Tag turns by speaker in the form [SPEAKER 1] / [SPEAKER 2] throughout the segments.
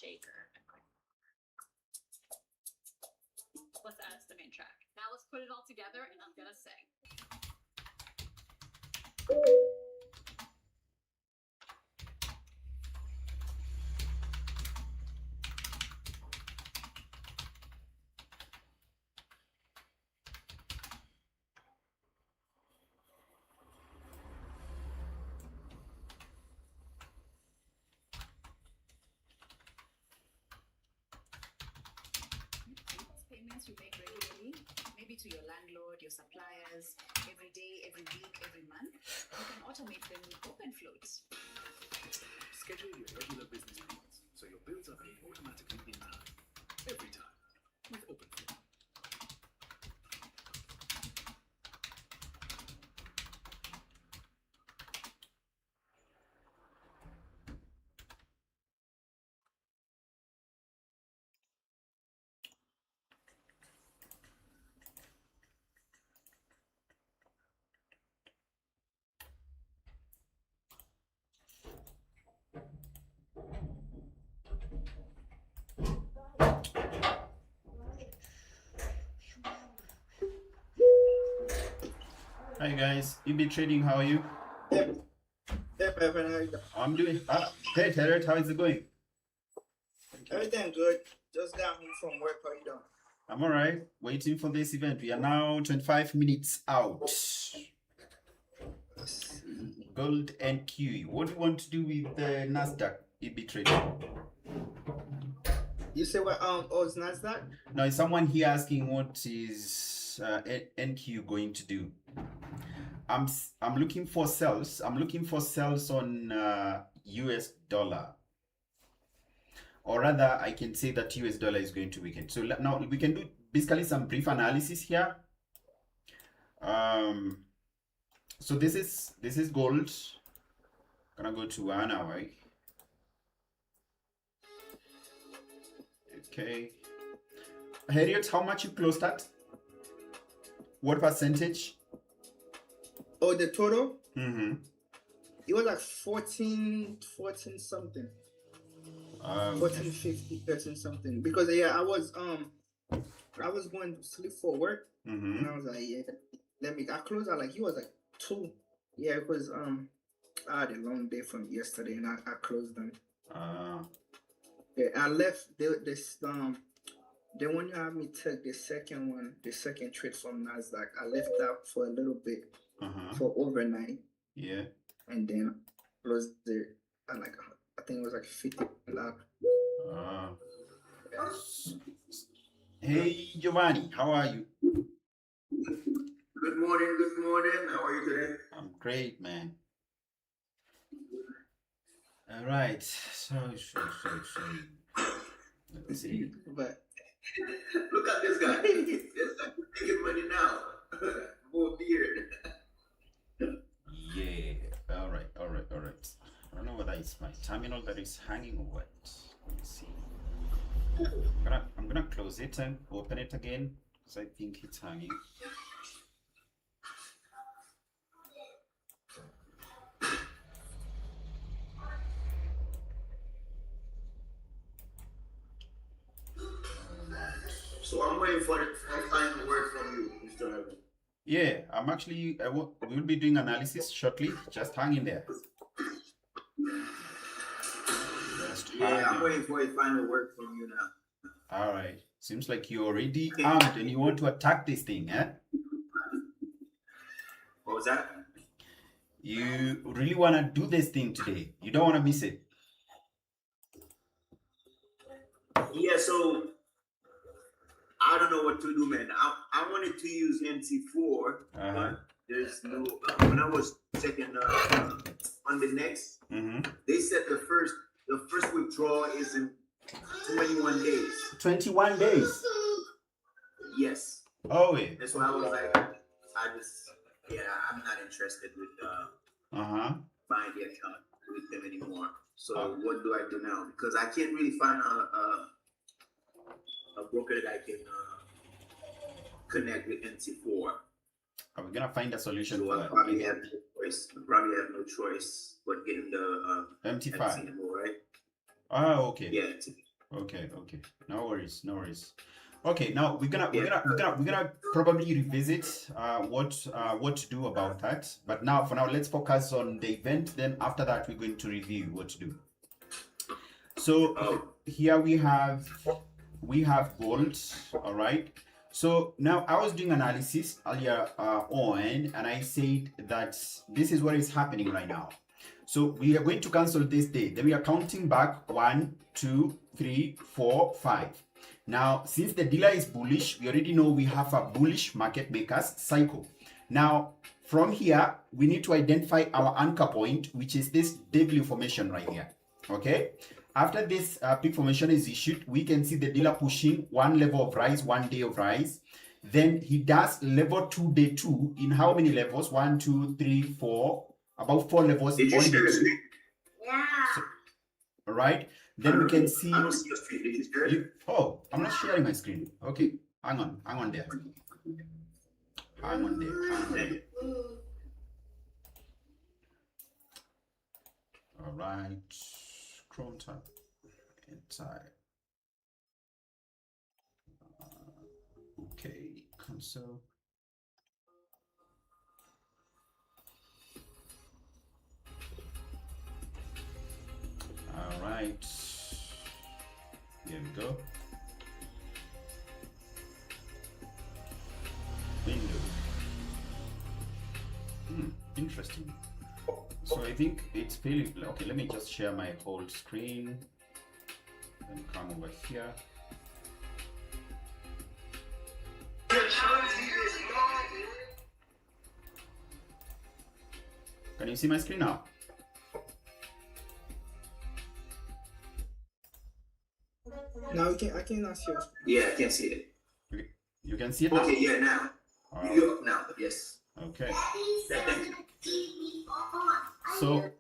[SPEAKER 1] shaker. Let's add it to the main track. Now let's put it all together and I'm gonna sing.
[SPEAKER 2] Payments you make regularly, maybe to your landlord, your suppliers, every day, every week, every month, you can automate them with open floats.
[SPEAKER 3] Schedule your regular business payments so your bills are paid automatically in time, every time, with OpenFlow.
[SPEAKER 4] Hi guys, EB Trading, how are you?
[SPEAKER 5] Yep, Evan, how you doing?
[SPEAKER 4] I'm doing. Hey Terry, how is it going?
[SPEAKER 5] Everything good. Just got home from work. How you doing?
[SPEAKER 4] I'm alright. Waiting for this event. We are now 25 minutes out. Gold and QE. What do you want to do with the Nasdaq EB Trading?
[SPEAKER 5] You say what? Oh, it's Nasdaq.
[SPEAKER 4] Now, is someone here asking what is NQ going to do? I'm looking for sales. I'm looking for sales on US dollar, or rather, I can say that US dollar is going to weaken. So now we can do basically some brief analysis here. So this is gold. Gonna go to 1 hour. Okay. Harriet, how much you closed at? What percentage?
[SPEAKER 5] Oh, the total?
[SPEAKER 4] Mm-hmm.
[SPEAKER 5] It was like 14 something. 1450, 13 something. Because yeah, I was going to sleep for work,
[SPEAKER 4] Mm-hmm.
[SPEAKER 5] and I was like, yeah, I closed out like it was like 2. Yeah, because I had a long day from yesterday, and I closed them. Yeah, I left the one you have me take the second trade from Nasdaq. I left that for a little bit for overnight.
[SPEAKER 4] Yeah.
[SPEAKER 5] And then closed it at like I think it was like 50 lot.
[SPEAKER 4] Hey Giovanni, how are you?
[SPEAKER 6] Good morning, good morning. How are you today?
[SPEAKER 4] I'm great, man. All right. So. Let's see.
[SPEAKER 5] But
[SPEAKER 6] Look at this guy. Yes, I'm making money now. More beard.
[SPEAKER 4] Yeah. All right. I don't know whether it's my terminal that is hanging or what. Let me see. I'm gonna close it and open it again because I think it's hanging.
[SPEAKER 6] So I'm waiting for the final word from you, Mr. Evans.
[SPEAKER 4] Yeah, I'm actually. We'll be doing analysis shortly. Just hang in there.
[SPEAKER 6] I'm waiting for a final word from you now.
[SPEAKER 4] All right. Seems like you're already armed and you want to attack this thing, eh?
[SPEAKER 6] What was that?
[SPEAKER 4] You really want to do this thing today. You don't want to miss it.
[SPEAKER 6] Yeah, so I don't know what to do, man. I wanted to use MC4, but there's no. When I was checking on the next, they said the first withdrawal is in 21 days.
[SPEAKER 4] 21 days.
[SPEAKER 6] Yes.
[SPEAKER 4] Oh yeah.
[SPEAKER 6] That's why I was like, I'm not interested with buying the account with them anymore. So what do I do now? Because I can't really find a broker that I can connect with MC4.
[SPEAKER 4] Are we gonna find a solution
[SPEAKER 6] so
[SPEAKER 4] for
[SPEAKER 6] I
[SPEAKER 4] that?
[SPEAKER 6] probably have no choice but getting the
[SPEAKER 4] MT5.
[SPEAKER 6] MC, right?
[SPEAKER 4] Oh, okay.
[SPEAKER 6] Yeah.
[SPEAKER 4] Okay. No worries. Okay, now we're gonna probably revisit what to do about that. But now, for now, let's focus on the event. Then after that, we're going to review what to do. So here we have gold. All right. So now I was doing analysis earlier on, and I said that this is what is happening right now. So we are going to cancel this day. Then we are counting back 1, 2, 3, 4, 5. Now, since the dealer is bullish, we already know we have a bullish market makers cycle. Now, from here, we need to identify our anchor point, which is this W formation right here. Okay. After this peak formation is issued, we can see the dealer pushing one level of rise, 1 day of rise. Then he does level 2, day 2 in how many levels? 1, 2, 3, 4, about 4 levels.
[SPEAKER 6] Did you share it?
[SPEAKER 1] Yeah.
[SPEAKER 4] So, all right. Then we can see.
[SPEAKER 6] I don't see your screen. Did you share it?
[SPEAKER 4] Oh, I'm not sharing my screen. Okay, hang on there. Hang on there. All right, Chrome tab inside. Okay, cancel. All right, here we go. Window. Interesting. So I think it's fairly okay. Let me just share my whole screen and come over here. Can you see my screen now?
[SPEAKER 5] Now I cannot see your screen.
[SPEAKER 6] Yeah, I can see it.
[SPEAKER 4] You can see it now?
[SPEAKER 6] Okay, yeah, now. You're up now, yes.
[SPEAKER 4] Okay.
[SPEAKER 6] Thank you.
[SPEAKER 4] So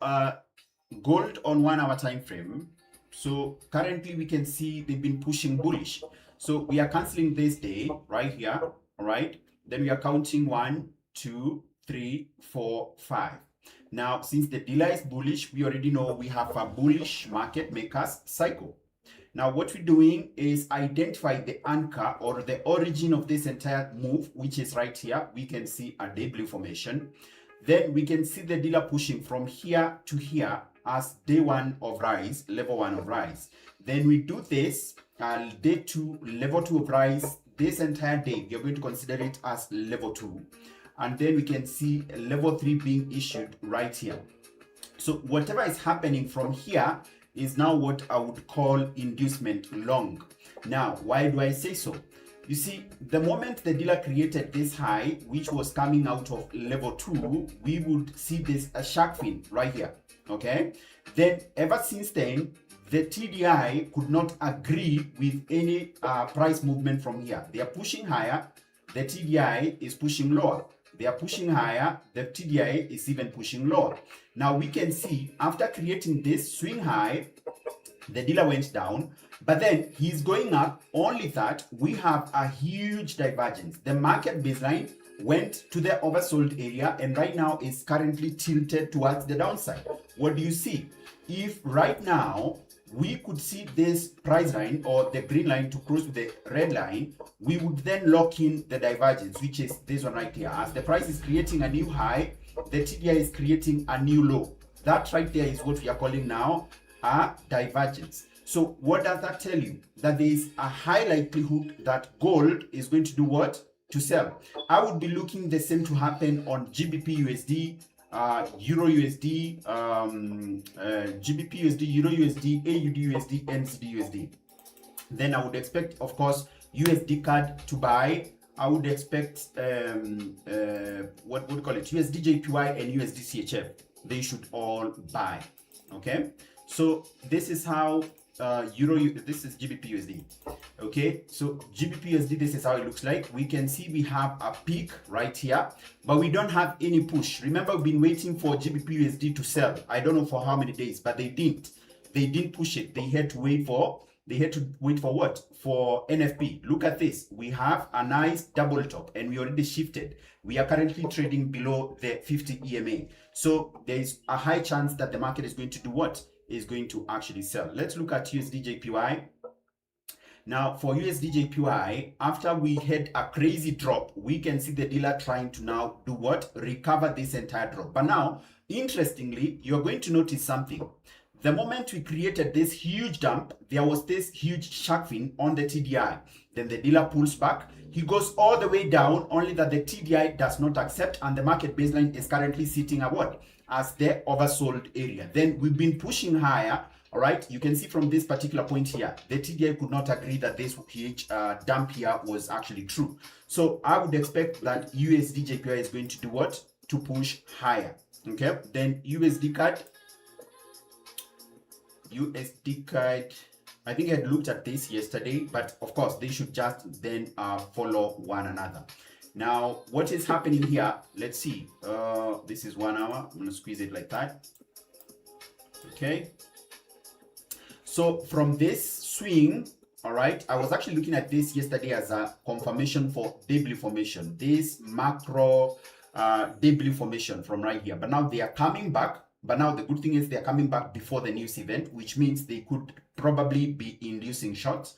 [SPEAKER 4] gold on 1 hour time frame. So currently we can see they've been pushing bullish. So we are canceling this day right here. All right. Then we are counting 1, 2, 3, 4, 5. Now, since the dealer is bullish, we already know we have a bullish market makers cycle. Now, what we're doing is identify the anchor or the origin of this entire move, which is right here. We can see a W formation. Then we can see the dealer pushing from here to here as day 1 of rise, level 1 of rise. Then we do this day 2, level 2 of rise. This entire day, we are going to consider it as level 2. And then we can see level 3 being issued right here. So whatever is happening from here is now what I would call inducement long. Now, why do I say so? You see, the moment the dealer created this high, which was coming out of level 2, we would see this a shark fin right here. Okay. Then ever since then, the TDI could not agree with any price movement from here. They are pushing higher, the TDI is pushing lower. They are pushing higher, the TDI is even pushing lower. Now we can see after creating this swing high, the dealer went down, but then he's going up, only that we have a huge divergence. The market baseline went to the oversold area and right now is currently tilted towards the downside. What do you see? If right now we could see this price line or the green line to cross with the red line, we would then lock in the divergence, which is this one right here. As the price is creating a new high, the TDI is creating a new low. That right there is what we are calling now a divergence. So what does that tell you? That there is a high likelihood that gold is going to do what? To sell. I would be looking the same to happen on GBPUSD, EURUSD, GBPUSD, EURUSD, AUDUSD, NCDUSD. Then I would expect, of course, USD card to buy. I would expect what would call it, USDJPY and USDCHF. They should all buy. Okay, so this is how this is GBPUSD. Okay, so GBPUSD, this is how it looks like. We can see we have a peak right here, but we don't have any push. Remember, we've been waiting for GBPUSD to sell. I don't know for how many days, but they didn't push it. They had to wait for what? For NFP. Look at this. We have a nice double top and we already shifted. We are currently trading below the 50 EMA. So there is a high chance that the market is going to do what? Is going to actually sell. Let's look at USDJPY. Now for USD/JPY, after we had a crazy drop, we can see the dealer trying to now do what? Recover this entire drop. But now, interestingly, you're going to notice something. The moment we created this huge dump, there was this huge shark fin on the TDI. Then the dealer pulls back. He goes all the way down, only that the TDI does not accept, and the market baseline is currently sitting at what? As the oversold area. Then we've been pushing higher. All right, you can see from this particular point here, the TDI could not agree that this huge dump here was actually true. So I would expect that USD/JPY is going to do what? To push higher. Okay, then USD CAD, I think I had looked at this yesterday, but of course they should just then follow one another. Now, what is happening here? Let's see. This is 1 hour. I'm gonna squeeze it like that. Okay. So from this swing, all right, I was actually looking at this yesterday as a confirmation for debut formation. This macro debut formation from right here. But now they are coming back. But now the good thing is they're coming back before the news event, which means they could probably be inducing shots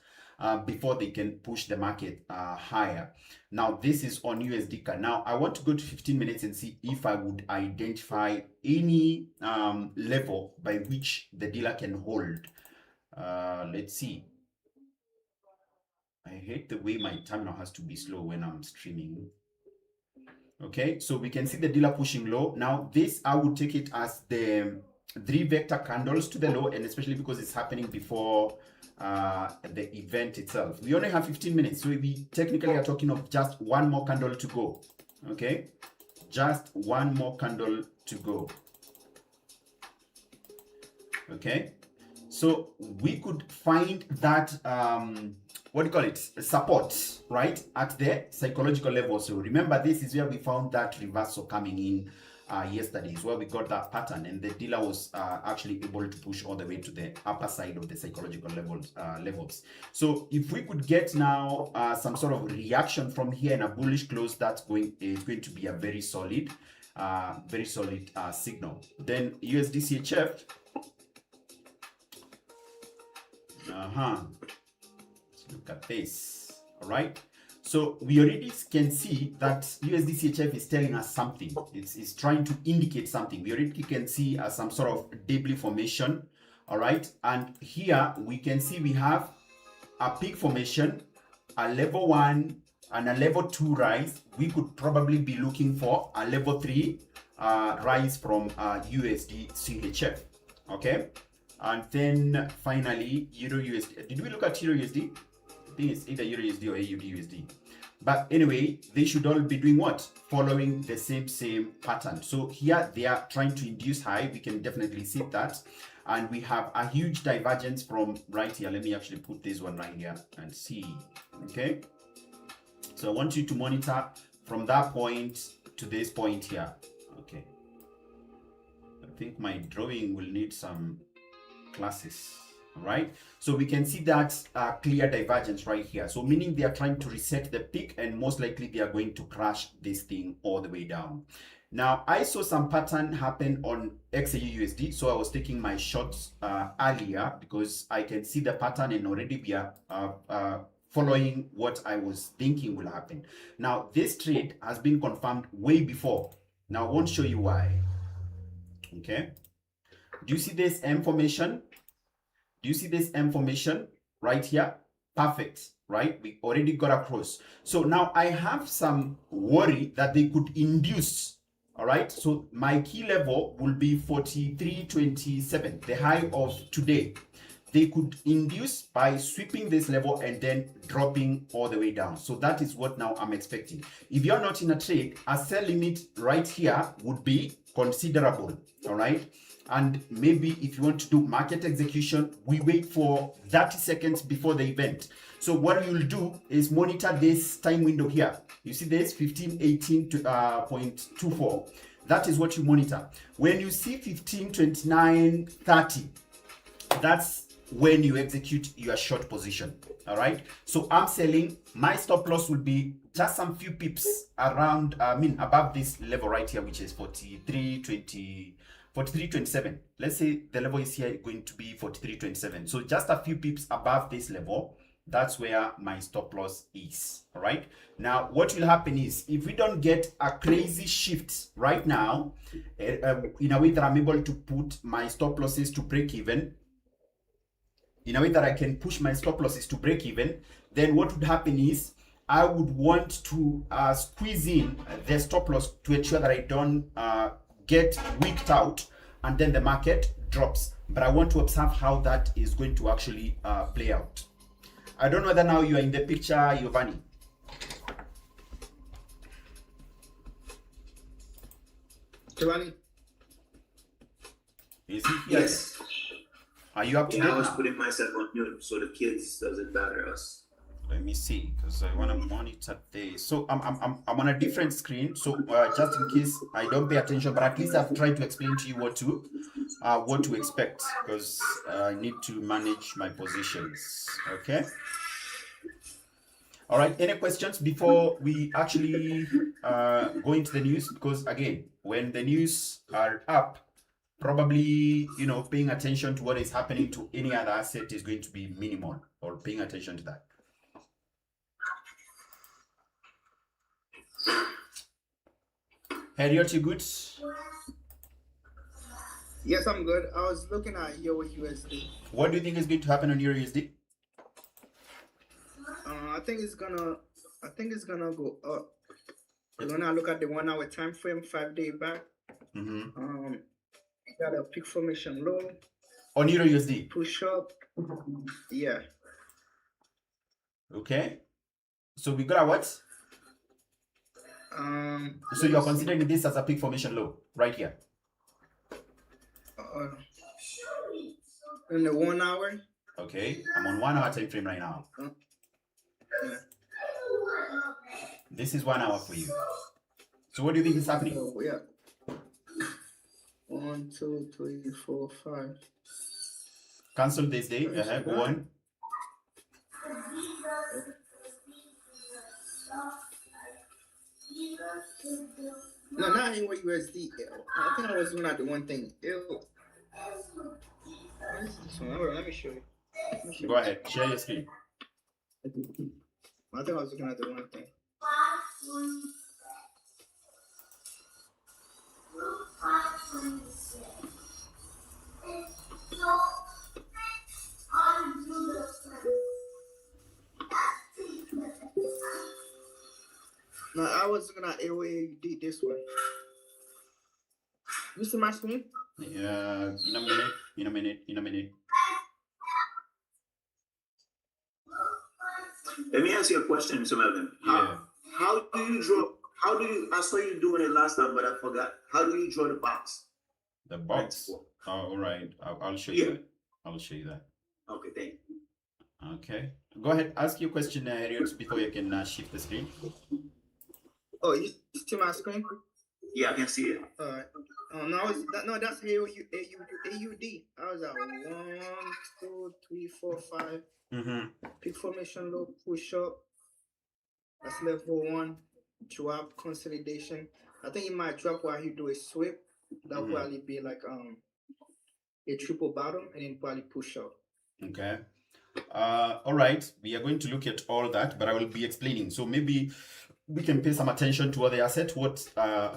[SPEAKER 4] before they can push the market higher. Now this is on USD CAD. Now I want to go to 15 minutes and see if I would identify any level by which the dealer can hold. Let's see. I hate the way my terminal has to be slow when I'm streaming. Okay, so we can see the dealer pushing low. Now this, I would take it as the 3 vector candles to the low, and especially because it's happening before the event itself. We only have 15 minutes, so we technically are talking of just one more candle to go. Okay, just one more candle to go. Okay, so we could find that what do you call it, support, right, at the psychological level. So remember, this is where we found that reversal coming in yesterday, is where we got that pattern, and the dealer was actually able to push all the way to the upper side of the psychological levels. So if we could get now some sort of reaction from here in a bullish close, that's going to be a very solid signal. Then USD/CHF. Let's look at this. All right, so we already can see that USD/CHF is telling us something. It's trying to indicate something. We already can see some sort of debut formation. All right, and here we can see we have a peak formation, a level 1 and a level 2 rise. We could probably be looking for a level 3 rise from USD/CHF. Okay, and then finally EURUSD. Did we look at EURUSD? I think it's either EURUSD or AUDUSD. But anyway, they should all be doing what? Following the same pattern. So here they are trying to induce high. We can definitely see that. And we have a huge divergence from right here. Let me actually put this one right here and see. Okay. So I want you to monitor from that point to this point here. Okay. I think my drawing will need some classes. All right, so we can see that clear divergence right here. So meaning they are trying to reset the peak, and most likely they are going to crash this thing all the way down. Now I saw some pattern happen on XAUUSD, so I was taking my shots earlier because I can see the pattern, and already we are following what I was thinking will happen. Now this trade has been confirmed way before. Now I won't show you why. Okay, do you see this M formation? Do you see this M formation right here? Perfect, right? We already got across. So now I have some worry that they could induce. All right, so my key level will be 43.27, the high of today. They could induce by sweeping this level and then dropping all the way down. So that is what now I'm expecting. If you're not in a trade, a sell limit right here would be considerable. All right. And maybe if you want to do market execution, we wait for 30 seconds before the event. So what you'll do is monitor this time window here. You see this 1518.24. That is what you monitor. When you see 1529.30, that's when you execute your short position. All right. So I'm selling. My stop loss will be just some few pips around, above this level right here, which is 43.27. Let's say the level is here going to be 43.27. So just a few pips above this level, that's where my stop loss is. All right. Now, what will happen is if we don't get a crazy shift right now, in a way that I'm able to put my stop losses to break even, in a way that I can push my stop losses to break even, then what would happen is I would want to squeeze in the stop loss to ensure that I don't get wicked out and then the market drops. But I want to observe how that is going to actually play out. I don't know whether now you are in the picture, Giovanni.
[SPEAKER 5] Giovanni?
[SPEAKER 4] Is he here?
[SPEAKER 6] Yes.
[SPEAKER 4] Are you up to
[SPEAKER 6] Yeah,
[SPEAKER 4] date
[SPEAKER 6] I was
[SPEAKER 4] now?
[SPEAKER 6] putting myself on mute so the kids doesn't bother us.
[SPEAKER 4] Let me see, because I want to monitor this. So I'm on a different screen. So just in case I don't pay attention, but at least I've tried to explain to you what to expect, because I need to manage my positions. Okay. All right. Any questions before we actually go into the news? Because again, when the news are up, probably, you know, paying attention to what is happening to any other asset is going to be minimal, or paying attention to that. Harriet, you good?
[SPEAKER 5] Yes, I'm good. I was looking at EURUSD.
[SPEAKER 4] What do you think is going to happen on EURUSD?
[SPEAKER 5] I think it's gonna go up. When I look at the 1 hour time frame, 5 day back, got a peak formation low.
[SPEAKER 4] On EURUSD?
[SPEAKER 5] Push up. Yeah.
[SPEAKER 4] Okay. So we got a what? So you're considering this as a peak formation low right here?
[SPEAKER 5] In the 1 hour.
[SPEAKER 4] Okay. I'm on 1 hour time frame right now.
[SPEAKER 5] Yeah.
[SPEAKER 4] This is 1 hour for you. So what do you think is happening?
[SPEAKER 5] Oh, yeah. 1, 2, 3, 4, 5.
[SPEAKER 4] Cancel this day. Go on.
[SPEAKER 5] No, not EURUSD. I think I was looking at the one thing. Let me show you.
[SPEAKER 4] Go ahead. Share your screen.
[SPEAKER 5] I think I was looking at the one thing. No, I was looking at AUD this one. You see my screen?
[SPEAKER 4] Yeah, in a minute.
[SPEAKER 6] Let me ask you a question, Mr. Melvin.
[SPEAKER 4] Yeah.
[SPEAKER 6] How do you draw? I saw you doing it last time, but I forgot. How do you draw the box?
[SPEAKER 4] The box? Oh, all right. I'll show you that. I'll show you that.
[SPEAKER 6] Okay, thank you.
[SPEAKER 4] Okay. Go ahead. Ask your question, Harriet, before you can shift the screen.
[SPEAKER 5] Oh, you see my screen?
[SPEAKER 6] Yeah, I can see it.
[SPEAKER 5] All right. No, that's AUD. I was at 1, 2, 3, 4, 5. Peak formation low, push up. That's level 1. Drop, consolidation. I think it might drop while you do a sweep. That'll probably be like a triple bottom and then probably push up.
[SPEAKER 4] Okay. All right. We are going to look at all that, but I will be explaining. So maybe we can pay some attention to other assets, what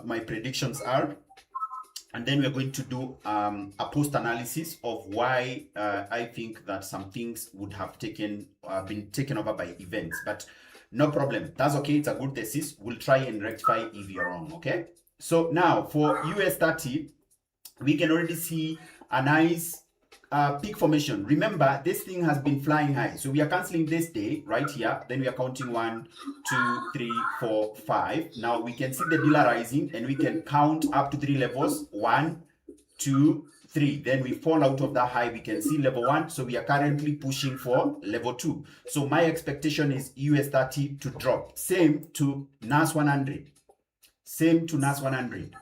[SPEAKER 4] my predictions are. And then we're going to do a post analysis of why I think that some things would have been taken over by events. But no problem. That's okay. It's a good thesis. We'll try and rectify if you're wrong. Okay. So now for US 30, we can already see a nice peak formation. Remember, this thing has been flying high. So we are canceling this day right here. Then we are counting 1, 2, 3, 4, 5. Now we can see the dealer rising and we can count up to 3 levels. 1, 2, 3. Then we fall out of that high. We can see level 1. So we are currently pushing for level 2. So my expectation is US 30 to drop. Same to NAS 100. Same to NAS 100.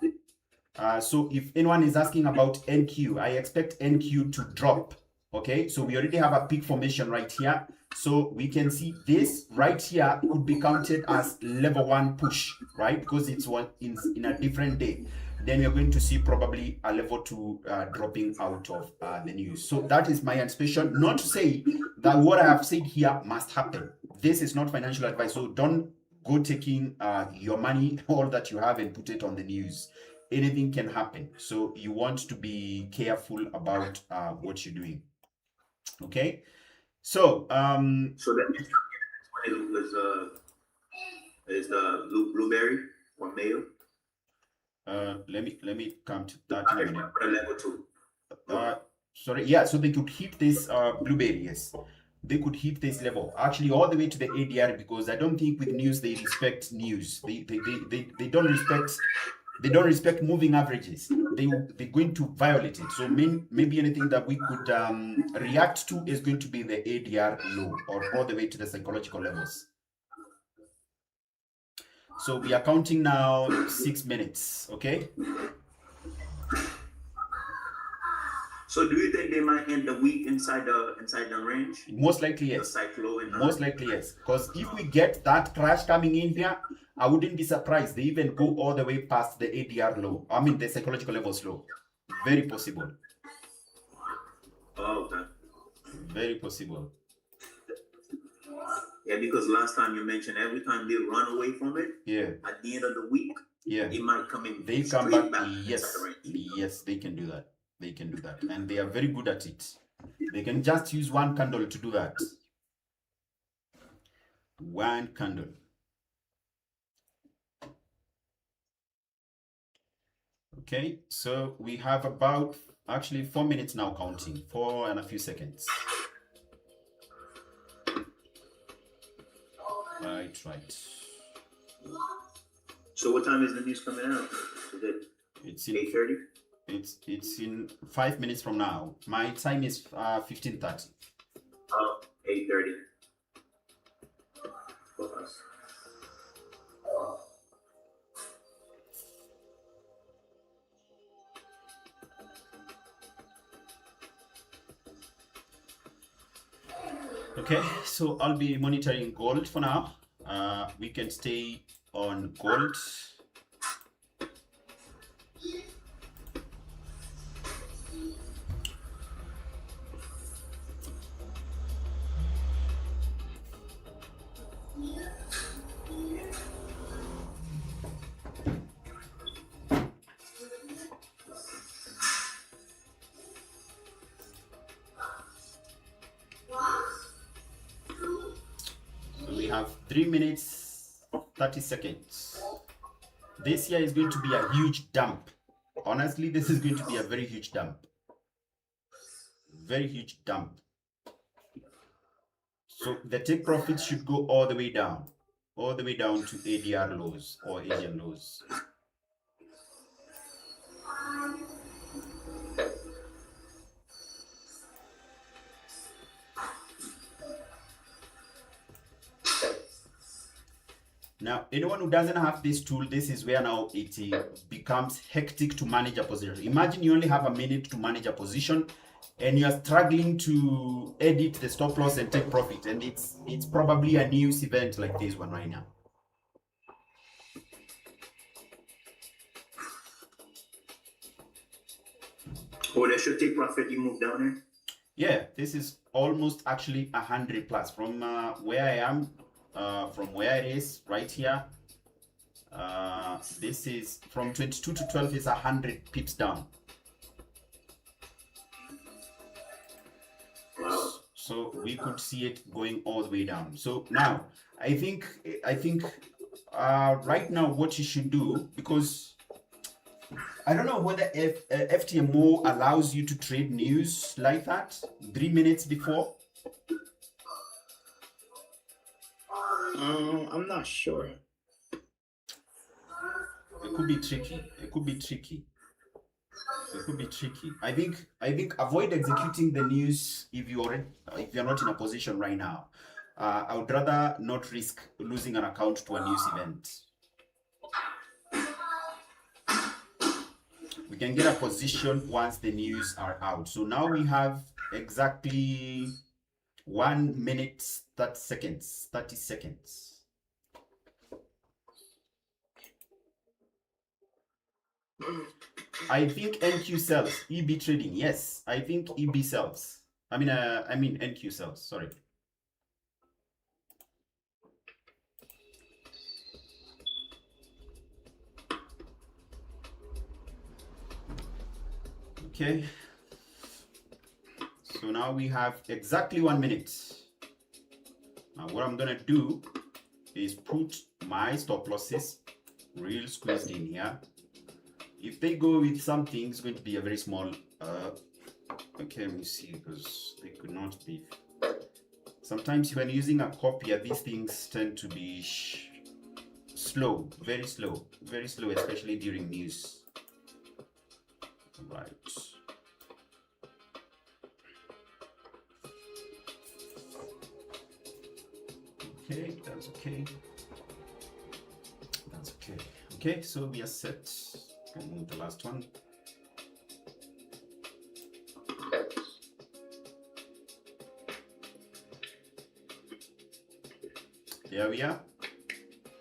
[SPEAKER 4] So if anyone is asking about NQ, I expect NQ to drop. Okay, so we already have a peak formation right here. So we can see this right here could be counted as level 1 push, right? Because it's one in a different day. then we're going to see probably a level 2 dropping out of the news. So that is my anticipation. Not to say that what I have said here must happen. This is not financial advice, so don't go taking your money, all that you have, and put it on the news. Anything can happen, so you want to be careful about what you're doing. Okay, so
[SPEAKER 6] So that means it was is the blueberry or mayo?
[SPEAKER 4] let me come to that in a minute.
[SPEAKER 6] Level 2.
[SPEAKER 4] Sorry, yeah, so they could hit this blueberry, yes. They could hit this level, actually all the way to the ADR, because I don't think with news they respect news. They don't respect moving averages. They're going to violate it. So maybe anything that we could react to is going to be the ADR low, or all the way to the psychological levels. So we are counting now 6 minutes, okay?
[SPEAKER 6] So do you think they might end the week inside the range?
[SPEAKER 4] Most likely yes. Most likely yes. Because if we get that crash coming in here, I wouldn't be surprised. They even go all the way past the ADR low. I mean the psychological levels low. Very possible.
[SPEAKER 6] Oh, okay.
[SPEAKER 4] Very possible.
[SPEAKER 6] Yeah, because last time you mentioned every time they run away from it,
[SPEAKER 4] yeah,
[SPEAKER 6] at the end of the week,
[SPEAKER 4] yeah,
[SPEAKER 6] it might come in.
[SPEAKER 4] They come back. Yes, yes, they can do that. They can do that, and they are very good at it. They can just use one candle to do that. One candle. Okay, so we have about actually 4 minutes now counting, 4 and a few seconds. Right.
[SPEAKER 6] So what time is the news coming out? Is it?
[SPEAKER 4] It's in
[SPEAKER 6] 8:30.
[SPEAKER 4] It's in 5 minutes from now. My time is 15:30.
[SPEAKER 6] Oh, 8:30. For us.
[SPEAKER 4] Okay, so I'll be monitoring gold for now. We can stay on gold. We have 3 minutes 30 seconds. This year is going to be a huge dump. Honestly, this is going to be a very huge dump. Very huge dump. So the take profits should go all the way down to ADR lows or Asian lows. Now, anyone who doesn't have this tool, this is where now it becomes hectic to manage a position. Imagine you only have a minute to manage a position and you're struggling to edit the stop loss and take profit. And it's probably a news event like this one right now.
[SPEAKER 6] Oh, they should take profit, you move down there?
[SPEAKER 4] Yeah, this is almost actually 100 plus from where I am. From where it is right here, this is from 22 to 12 is 100 pips down.
[SPEAKER 6] Wow.
[SPEAKER 4] So we could see it going all the way down. So now I think right now what you should do, because I don't know whether FTMO allows you to trade news like that 3 minutes before.
[SPEAKER 5] I'm not sure.
[SPEAKER 4] It could be tricky. It could be tricky. It could be tricky. I think avoid executing the news if you're not in a position right now. I would rather not risk losing an account to a news event. We can get a position once the news are out. So now we have exactly 1 minute 30 seconds. 30 seconds. I think NQ sells. EB trading. Yes, I think EB sells. I mean NQ sells. Sorry. Okay. So now we have exactly 1 minute. Now what I'm gonna do is put my stop losses real squeezed in here. If they go with something, it's going to be a very small. Okay, let me see, because they could not be. Sometimes when using a copier, these things tend to be slow, very slow, especially during news. Right. Okay, that's okay. That's okay. Okay, so we are set. Can move the last one. There we are.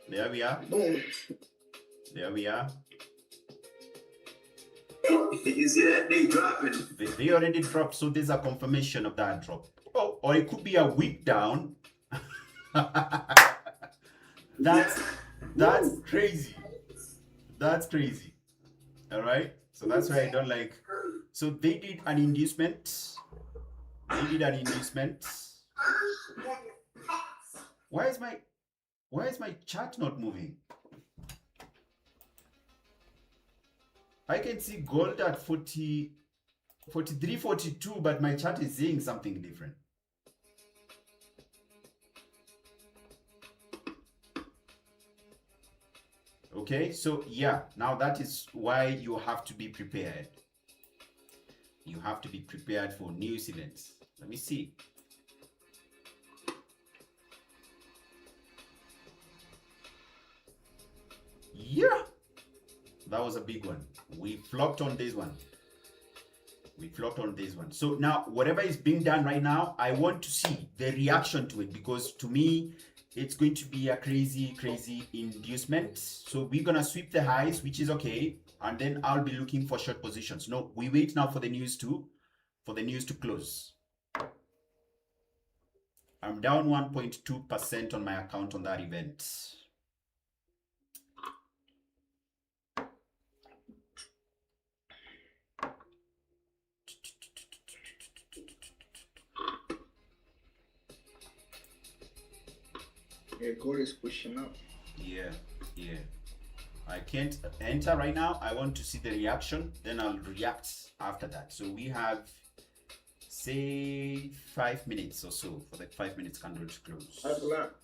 [SPEAKER 4] There we are.
[SPEAKER 5] Boom.
[SPEAKER 4] There we are.
[SPEAKER 6] You see that they dropping?
[SPEAKER 4] They already dropped, so there's a confirmation of that drop. Oh, or it could be a week down. That's crazy. That's crazy. All right. So that's why I don't like. So they did an inducement. Why is my chart not moving? I can see gold at 40, 43, 42, but my chart is saying something different. Okay, so yeah, now that is why you have to be prepared. You have to be prepared for news events. Let me see. Yeah, that was a big one. We flopped on this one. So now whatever is being done right now, I want to see the reaction to it, because to me it's going to be a crazy inducement. So we're gonna sweep the highs, which is okay, and then I'll be looking for short positions. No, we wait now for the news to close. I'm down 1.2% on my account on that event.
[SPEAKER 5] Yeah, gold is pushing up.
[SPEAKER 4] Yeah. I can't enter right now. I want to see the reaction, then I'll react after that. So we have, say, 5 minutes or so for the 5 minutes candle to close.
[SPEAKER 5] That's a lot.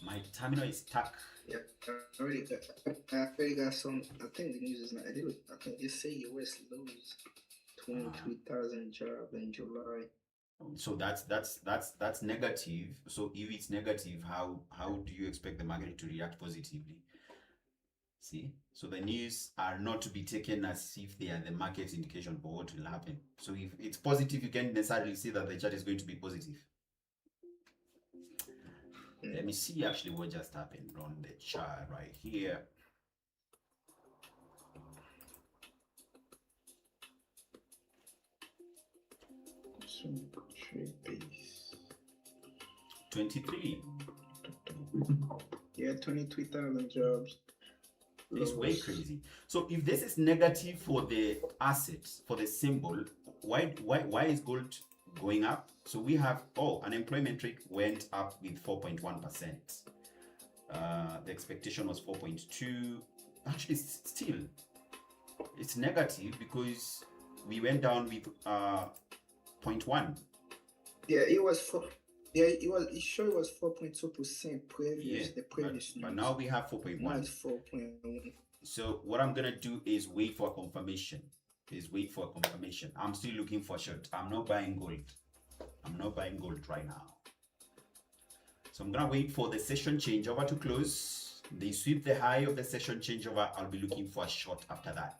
[SPEAKER 4] My terminal is stuck.
[SPEAKER 5] Yeah, I already got some. I think the news is not. I think they say US lose 23,000 jobs in July.
[SPEAKER 4] So that's negative. So if it's negative, how do you expect the market to react positively? See, so the news are not to be taken as if they are the market indication for what will happen. So if it's positive, you can't necessarily see that the chart is going to be positive. Let me see actually what just happened on the chart right here.
[SPEAKER 5] Trade base.
[SPEAKER 4] 23.
[SPEAKER 5] Yeah, 23,000 jobs.
[SPEAKER 4] It's way crazy. So if this is negative for the assets, for the symbol, why is gold going up? So we have, unemployment rate went up with 4.1%. The expectation was 4.2. Actually, still, it's negative because we went down with 0.1.
[SPEAKER 5] Yeah, it was 4. Yeah, it was 4.2% previous.
[SPEAKER 4] Yeah,
[SPEAKER 5] the previous
[SPEAKER 4] but now we have 4.1.
[SPEAKER 5] Now it's 4.1.
[SPEAKER 4] So what I'm gonna do is wait for a confirmation. I'm still looking for short. I'm not buying gold. Right now. So I'm gonna wait for the session changeover to close. They sweep the high of the session changeover. I'll be looking for a short after that.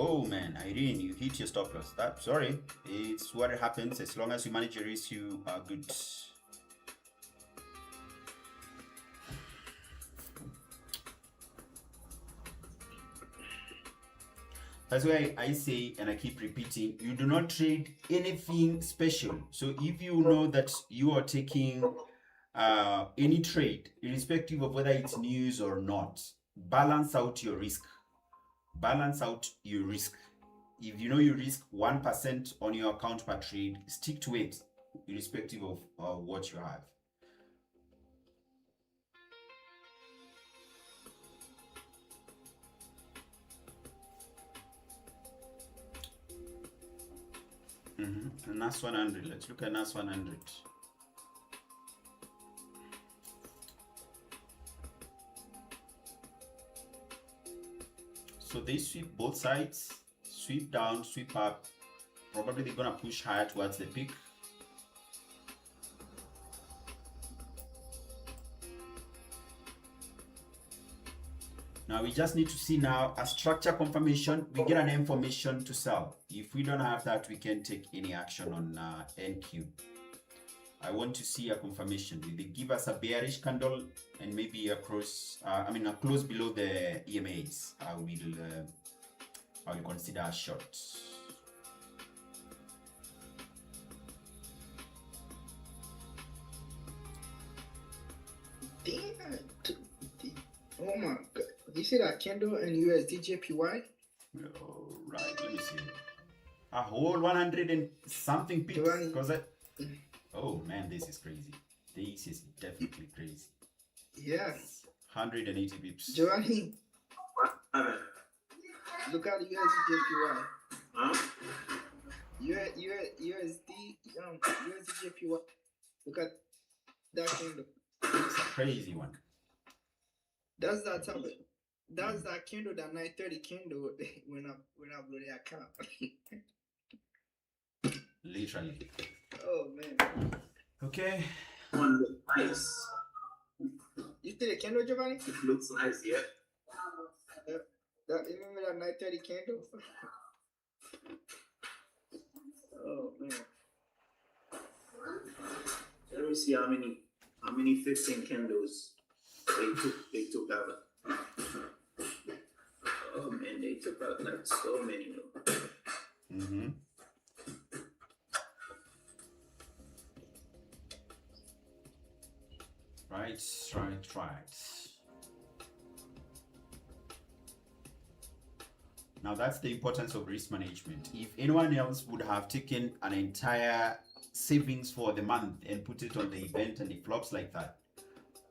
[SPEAKER 4] Oh man, Irene, you hit your stop loss. That sorry, it's what happens. As long as you manage your risk, you are good. That's why I say, and I keep repeating, you do not trade anything special. So if you know that you are taking any trade, irrespective of whether it's news or not, balance out your risk. Balance out your risk. If you know you risk 1% on your account per trade, stick to it, irrespective of what you have. NAS 100. Let's look at NAS 100. So they sweep both sides, sweep down, sweep up. Probably they're gonna push higher towards the peak. Now we just need to see now a structure confirmation. We get an information to sell. If we don't have that, we can't take any action on NQ. I want to see a confirmation. Will they give us a bearish candle and maybe a cross? A close below the EMAs. I will consider a short.
[SPEAKER 5] Oh my god. You see that candle in USDJPY?
[SPEAKER 4] All right, let me see. A whole 100 and something pips. Oh man, this is crazy. This is definitely crazy.
[SPEAKER 5] Yeah.
[SPEAKER 4] 180 pips.
[SPEAKER 5] Giovanni, look at USDJPY. USDJPY. Look at that candle.
[SPEAKER 4] It's a crazy one.
[SPEAKER 5] That's that time. That's that candle, that 930 candle when I blew the account.
[SPEAKER 4] Literally.
[SPEAKER 5] Oh man.
[SPEAKER 4] Okay.
[SPEAKER 6] One looks nice.
[SPEAKER 5] You see the candle, Giovanni?
[SPEAKER 6] It looks nice, yeah.
[SPEAKER 5] Remember that 930 candle? Oh man.
[SPEAKER 6] Let me see how many 15 candles they took out. Oh man, they took out like so many.
[SPEAKER 4] Right. Now that's the importance of risk management. If anyone else would have taken an entire savings for the month and put it on the event and it flops like that,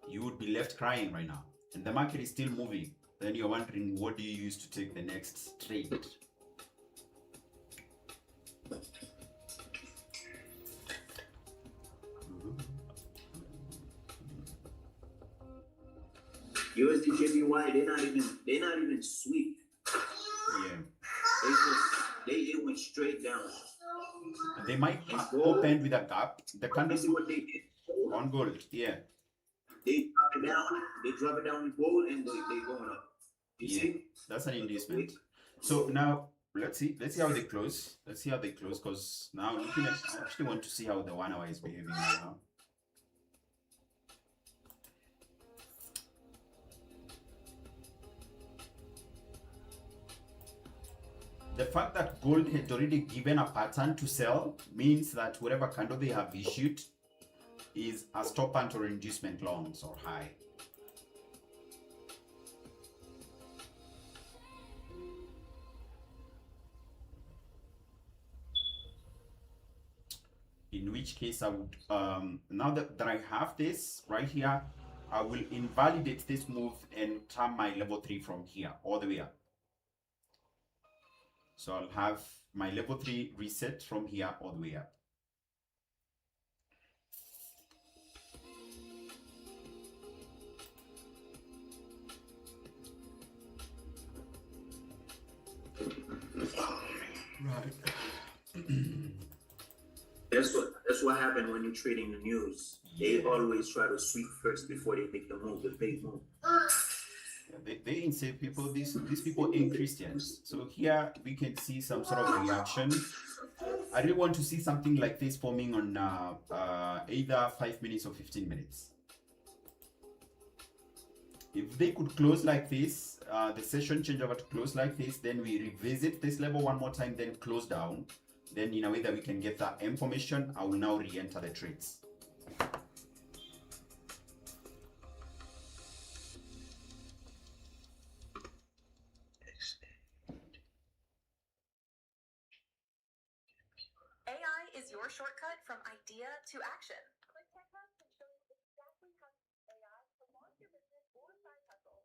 [SPEAKER 4] you would be left crying right now. And the market is still moving. Then you're wondering, what do you use to take the next trade?
[SPEAKER 6] USDJPY, they're not even sweet.
[SPEAKER 4] Yeah.
[SPEAKER 6] They went straight down.
[SPEAKER 4] They might open with a gap. The
[SPEAKER 6] You
[SPEAKER 4] candle
[SPEAKER 6] see what they did?
[SPEAKER 4] on gold, yeah.
[SPEAKER 6] They drop it down with gold and they going up. You see?
[SPEAKER 4] That's an inducement. So now let's see how they close. Because now looking at, I actually want to see how the 1 hour is behaving right now. The fact that gold had already given a pattern to sell means that whatever candle they have issued is a stoppant or inducement longs or high. In which case I would, now that I have this right here, I will invalidate this move and turn my level 3 from here all the way up. So I'll have my level 3 reset from here all the way up. Right.
[SPEAKER 6] That's what happened when you're trading the news. They always try to sweep first before they make the move, the big move.
[SPEAKER 4] they ain't safe people. These people ain't Christians. So here we can see some sort of reaction. I really want to see something like this forming on either 5 minutes or 15 minutes. If they could close like this, the session change over to close like this, then we revisit this level one more time, then close down. Then in a way that we can get that information, I will now re-enter the trades.
[SPEAKER 7] AI is your shortcut from idea to action. Click ClickTech can show you exactly how to use AI to launch your business or side hustle.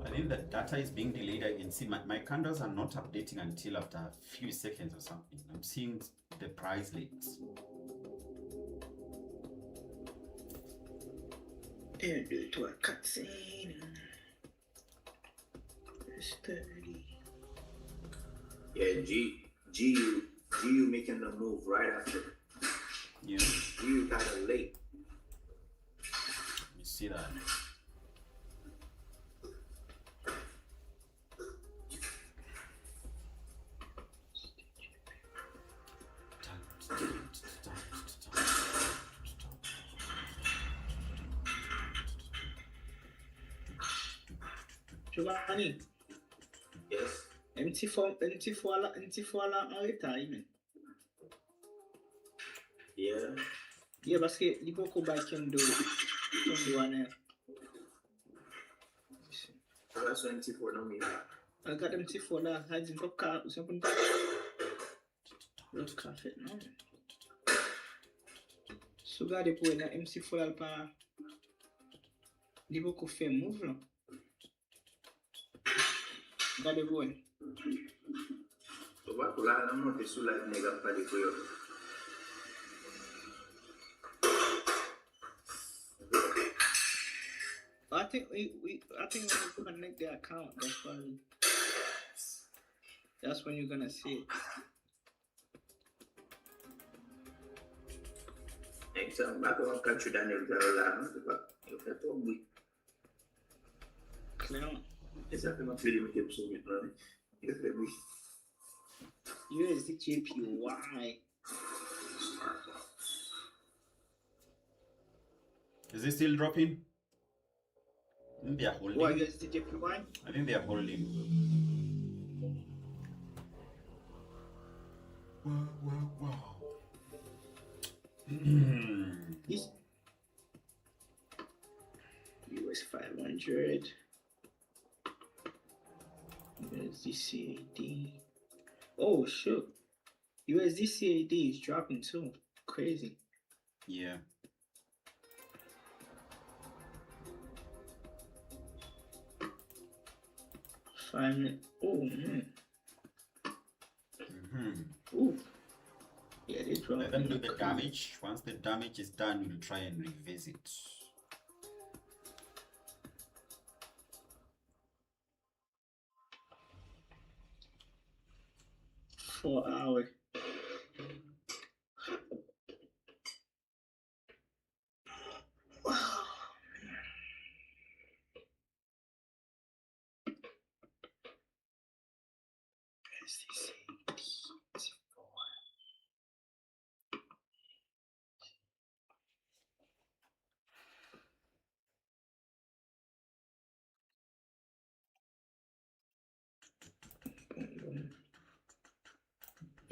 [SPEAKER 4] I think the data is being delayed. I can see my candles are not updating until after a few seconds or something. I'm seeing the price links.
[SPEAKER 5] And do it to a cutscene. It's 30.
[SPEAKER 6] Yeah, GU making the move right after.
[SPEAKER 4] Yeah.
[SPEAKER 6] GU got it late.
[SPEAKER 4] You see that?
[SPEAKER 5] Giovanni,
[SPEAKER 6] Yes.
[SPEAKER 5] MT4 en retirement.
[SPEAKER 6] Yeah.
[SPEAKER 5] Yeah, parce que il faut qu'on baille kendo ane.
[SPEAKER 6] So that's what MT4 don't mean.
[SPEAKER 5] I got MT4 là, hiding for car, ou something. L'autre café, non? So gade pou na MC4 là pa il faut qu'on fait move là. Gade pou.
[SPEAKER 6] So what là, I'm not sure like nigga pa di ko yo.
[SPEAKER 5] I think when we connect the account, that's when you're gonna see it.
[SPEAKER 6] Next time, back on country Daniel Garola, you can talk with.
[SPEAKER 5] Clear.
[SPEAKER 6] Exactly my feeling with him so we run. You can be.
[SPEAKER 5] USD
[SPEAKER 4] Is it still dropping? I think they are holding.
[SPEAKER 5] What USD JPY?
[SPEAKER 4] I think they are holding. Wow.
[SPEAKER 5] This US 500. USD CAD. Oh shoot. USD CAD is dropping too. Crazy.
[SPEAKER 4] Yeah.
[SPEAKER 5] Oh man. Ooh. Yeah, they dropped.
[SPEAKER 4] Let them do the damage. Once the damage is done, we'll try and revisit.
[SPEAKER 5] For hour.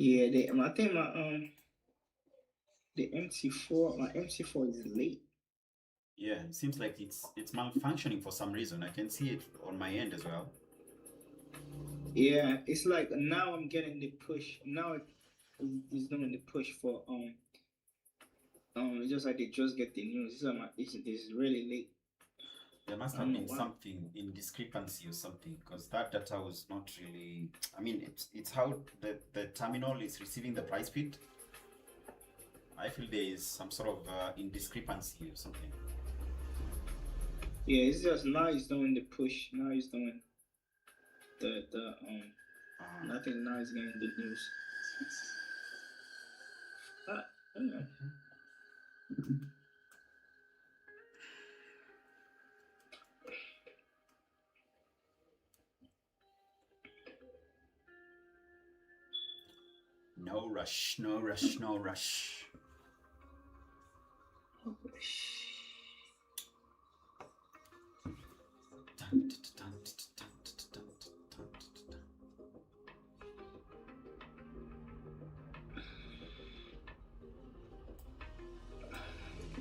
[SPEAKER 5] Yeah, I think the my MC4 is late.
[SPEAKER 4] Yeah, it seems like it's malfunctioning for some reason. I can see it on my end as well.
[SPEAKER 5] Yeah, it's like now I'm getting the push. Now it's doing the push for it's just like they just get the news. This is really late.
[SPEAKER 4] There must have been something in discrepancy or something, because that data was not really. I mean, it's how the terminal is receiving the price feed. I feel there is some sort of indiscrepancy or something.
[SPEAKER 5] Yeah, it's just now he's doing the push. Now he's doing nothing. Now he's getting good news.
[SPEAKER 4] No rush, no rush, no rush.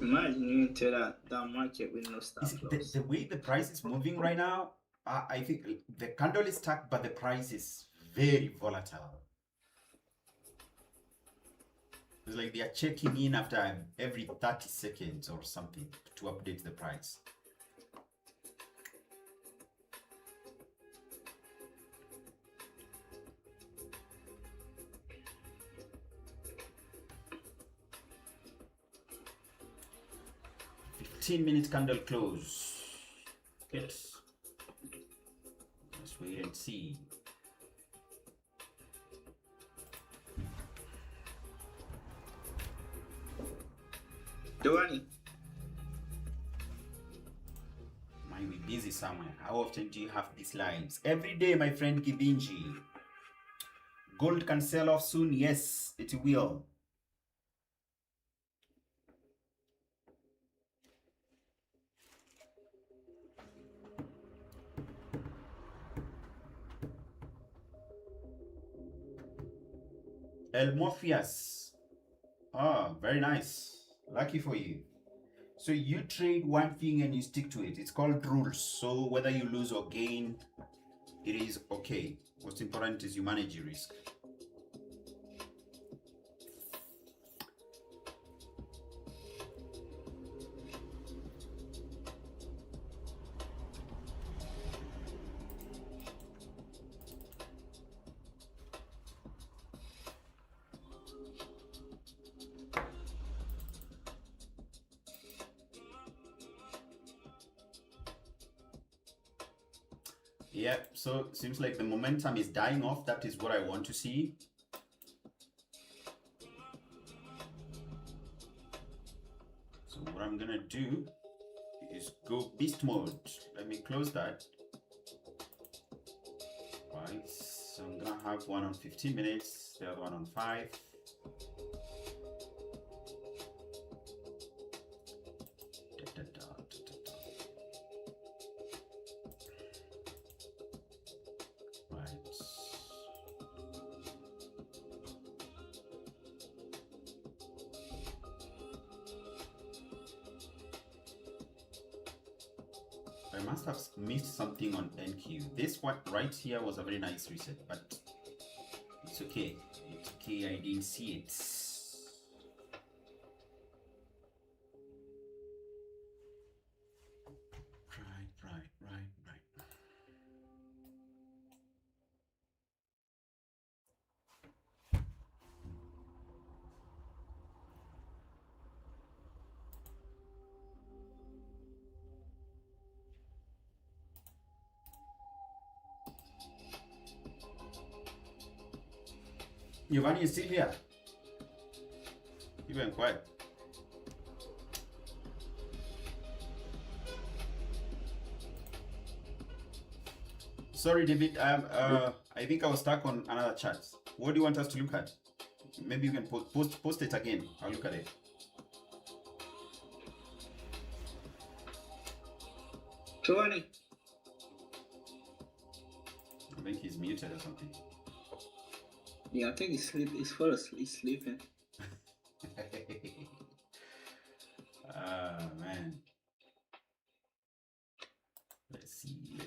[SPEAKER 5] Imagine you into that market with no stop loss.
[SPEAKER 4] The way the price is moving right now, I think the candle is stuck, but the price is very volatile. It's like they are checking in after every 30 seconds or something to update the price. Minute candle close. Yes. Let's wait and see.
[SPEAKER 5] Duani.
[SPEAKER 4] Might be busy somewhere. How often do you have these lives? Every day, my friend Kibinji. Gold can sell off soon. Yes, it will. El Morpheus. Ah, very nice. Lucky for you. So you trade one thing and you stick to it. It's called rules. So whether you lose or gain, it is okay. What's important is you manage your risk. Yeah, so it seems like the momentum is dying off. That is what I want to see. So what I'm gonna do is go beast mode. Let me close that. Right, so I'm gonna have one on 15 minutes, the other one on 5. I must have missed something on NQ. This one right here was a very nice reset, but it's okay. It's okay, I didn't see it. Right. Giovanni is still here. You went quiet. Sorry, David. I think I was stuck on another chat. What do you want us to look at? Maybe you can post it again. I'll look at it.
[SPEAKER 5] Giovanni.
[SPEAKER 4] I think he's muted or something.
[SPEAKER 5] Yeah, I think he's sleeping.
[SPEAKER 4] Man. Let's see.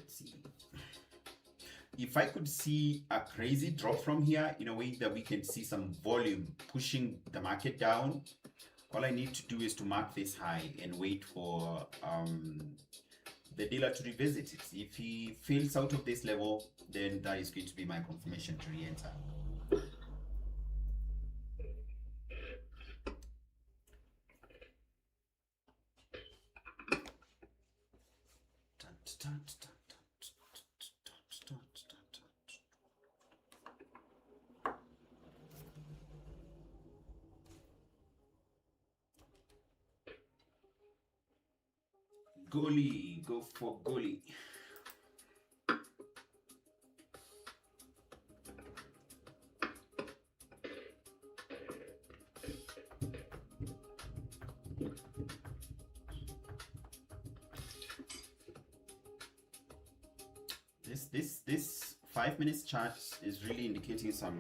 [SPEAKER 4] If I could see a crazy drop from here in a way that we can see some volume pushing the market down, all I need to do is to mark this high and wait for the dealer to revisit it. If he fails out of this level, then that is going to be my confirmation to re-enter. Goalie, go for goalie. This 5 minutes chart is really indicating some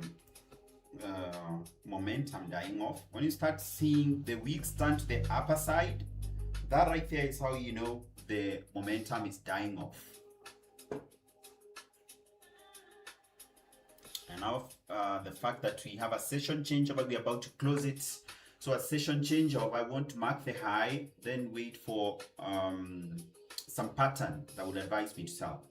[SPEAKER 4] momentum dying off. When you start seeing the wicks turn to the upper side, that right there is how you know the momentum is dying off. And now the fact that we have a session changeover, we're about to close it. So a session changeover, I want to mark the high, then wait for some pattern that would advise me to sell.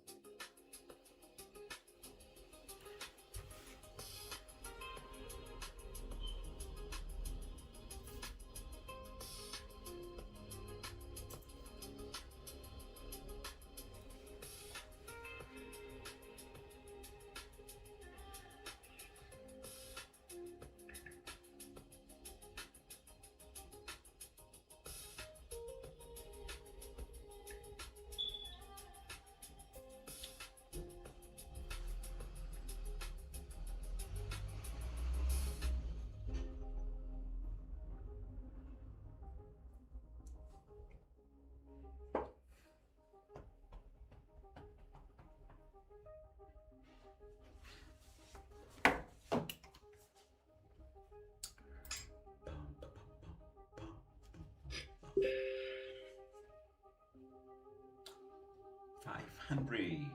[SPEAKER 4] $500.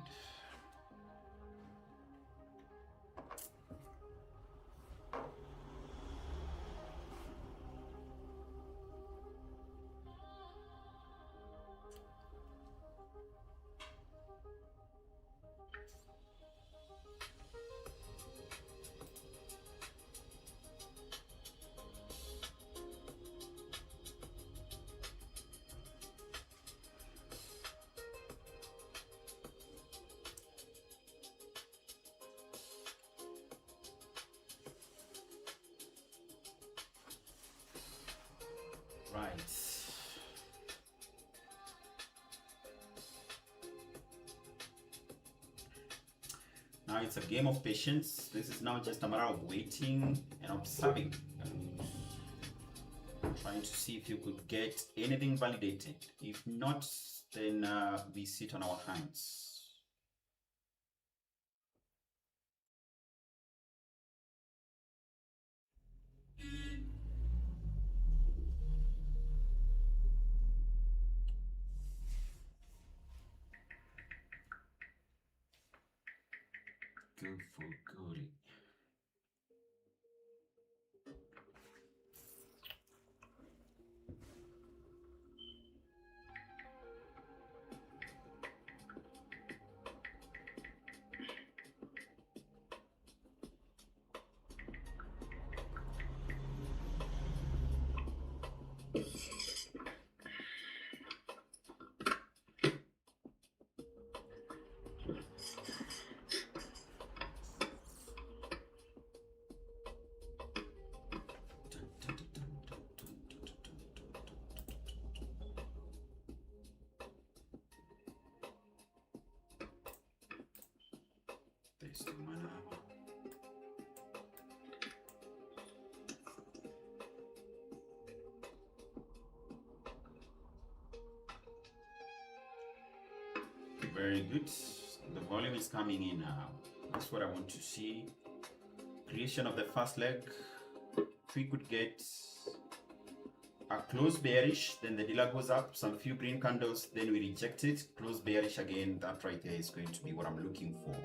[SPEAKER 4] Right. Now it's a game of patience. This is now just a matter of waiting and observing and trying to see if you could get anything validated. If not, then we sit on our hands. Go for goalie. There's the mana. Very good. The volume is coming in now. That's what I want to see. Creation of the first leg. If we could get a close bearish, then the dealer goes up, some few green candles, then we reject it, close bearish again. That right there is going to be what I'm looking for.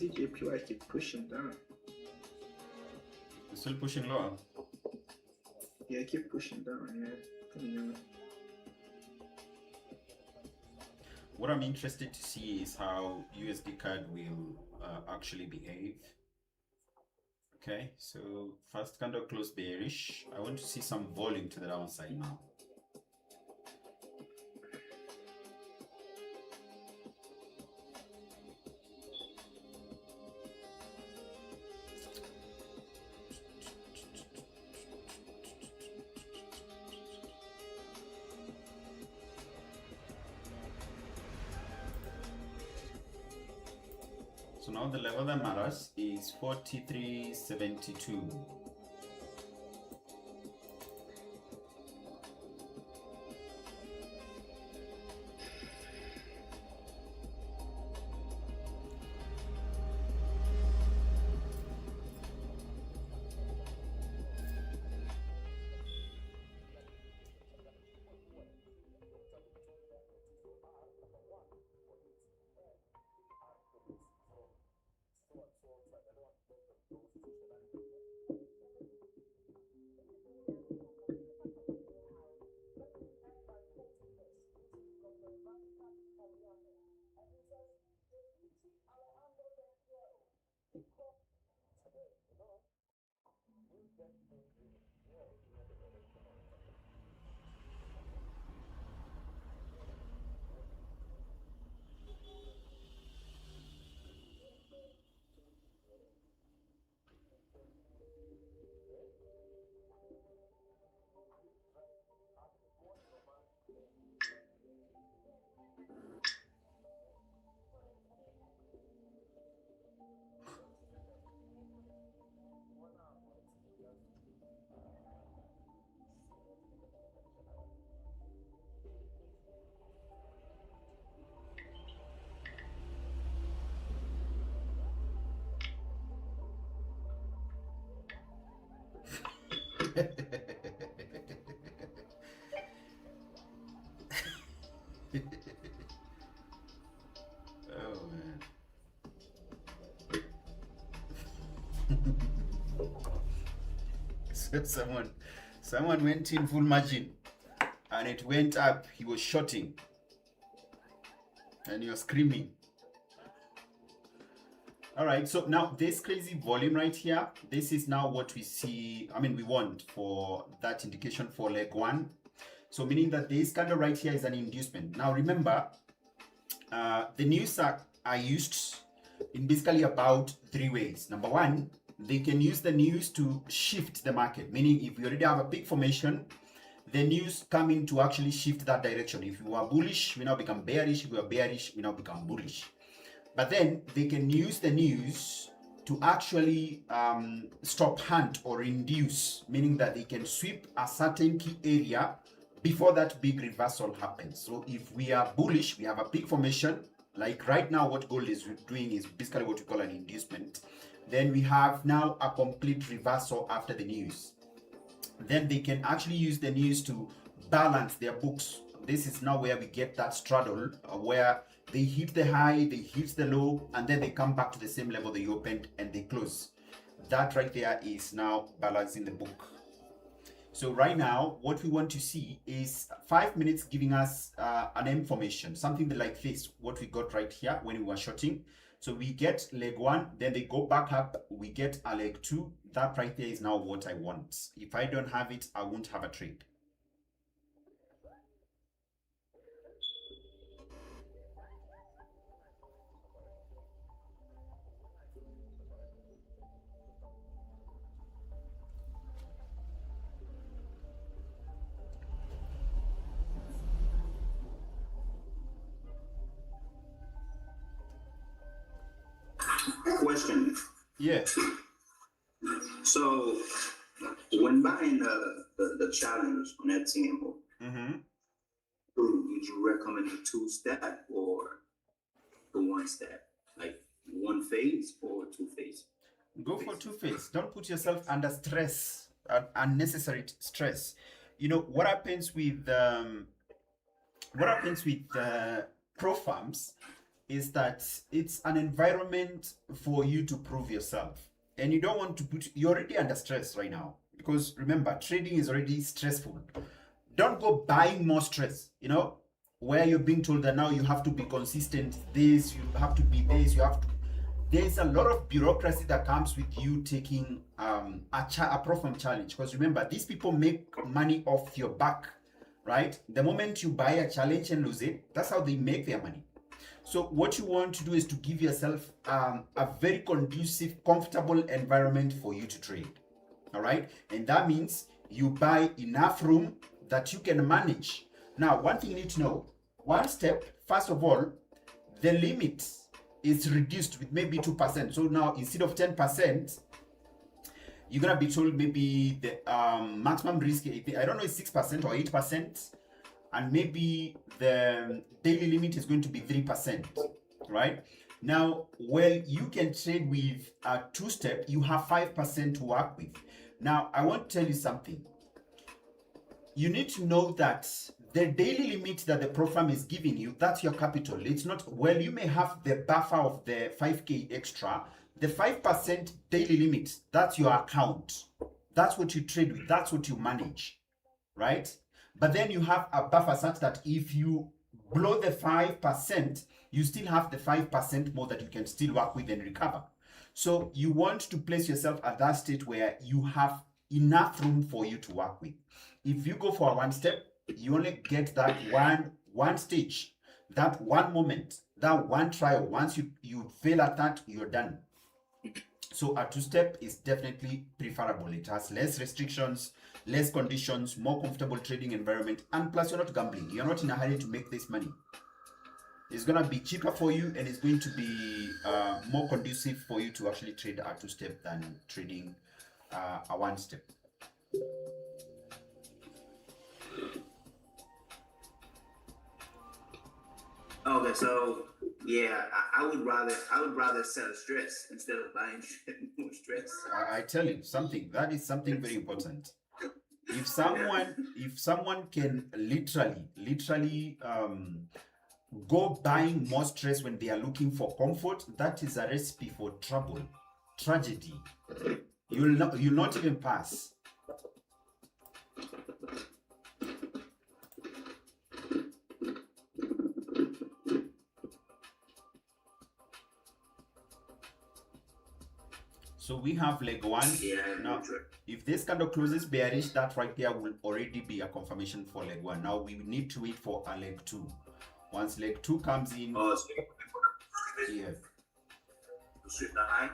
[SPEAKER 5] The GBPUSD keep pushing down.
[SPEAKER 4] It's still pushing lower.
[SPEAKER 5] Yeah, keep pushing down. Yeah.
[SPEAKER 4] What I'm interested to see is how USD CAD will actually behave. Okay, so first candle close bearish. I want to see some volume to the downside now. So now the level that matters is 43.72. Oh man. So someone went in full margin and it went up. He was shorting and he was screaming. All right, so now this crazy volume right here, this is now what we see. I mean, we want for that indication for leg one. So meaning that this candle right here is an inducement. Now remember, the news are used in basically about three ways. Number one, they can use the news to shift the market, meaning if we already have a big formation, the news come in to actually shift that direction. If you are bullish, we now become bearish. If we are bearish, we now become bullish. But then they can use the news to actually stop hunt or induce, meaning that they can sweep a certain key area before that big reversal happens. So if we are bullish, we have a big formation, like right now what gold is doing is basically what we call an inducement. Then we have now a complete reversal after the news. Then they can actually use the news to balance their books. This is now where we get that straddle where they hit the high, they hit the low, and then they come back to the same level they opened and they close. That right there is now balancing the book. So right now, what we want to see is 5 minutes giving us an M formation, something like this, what we got right here when we were shorting. So we get leg one, then they go back up, we get a leg two. That right there is now what I want. If I don't have it, I won't have a trade.
[SPEAKER 6] Question.
[SPEAKER 4] Yeah.
[SPEAKER 6] So when buying the challenge on that table, would you recommend a 2-step or the 1-step? Like one phase or two phase?
[SPEAKER 4] Go for two phase. Don't put yourself under stress, unnecessary stress. You know what happens with pro farms is that it's an environment for you to prove yourself, and you don't want to put. You're already under stress right now because remember, trading is already stressful. Don't go buying more stress. You know, where you're being told that now you have to be consistent. This you have to be this. You have to. There's a lot of bureaucracy that comes with you taking a pro farm challenge, because remember, these people make money off your back, right? The moment you buy a challenge and lose it, that's how they make their money. So what you want to do is to give yourself a very conducive, comfortable environment for you to trade. All right. And that means you buy enough room that you can manage. Now, one thing you need to know, one step, first of all, the limit is reduced with maybe 2%. So now instead of 10%, you're going to be told maybe the maximum risk, I don't know, is 6% or 8%. And maybe the daily limit is going to be 3%, right? Now, well, you can trade with a two-step, you have 5% to work with. Now, I want to tell you something. You need to know that the daily limit that the pro farm is giving you, that's your capital. It's not, well, you may have the buffer of the 5K extra. The 5% daily limit, that's your account. That's what you trade with. That's what you manage, right? But then you have a buffer such that if you blow the 5%, you still have the 5% more that you can still work with and recover. So you want to place yourself at that state where you have enough room for you to work with. If you go for a one step, you only get that one stage, that one moment, that one trial. Once you fail at that, you're done. So a two-step is definitely preferable. It has less restrictions, less conditions, more comfortable trading environment, and plus you're not gambling. You're not in a hurry to make this money. It's going to be cheaper for you, and it's going to be more conducive for you to actually trade a two-step than trading a one-step.
[SPEAKER 6] Okay, so yeah, I would rather sell stress instead of buying more stress.
[SPEAKER 4] I tell you something, that is something very important. If someone can literally go buying more stress when they are looking for comfort, that is a recipe for trouble, tragedy. You'll not even pass. So we have leg one.
[SPEAKER 6] Yeah,
[SPEAKER 4] now, if this candle closes bearish, that right there will already be a confirmation for leg one. Now we need to wait for a leg two. Once leg two comes in, yeah.
[SPEAKER 6] Sweep the high.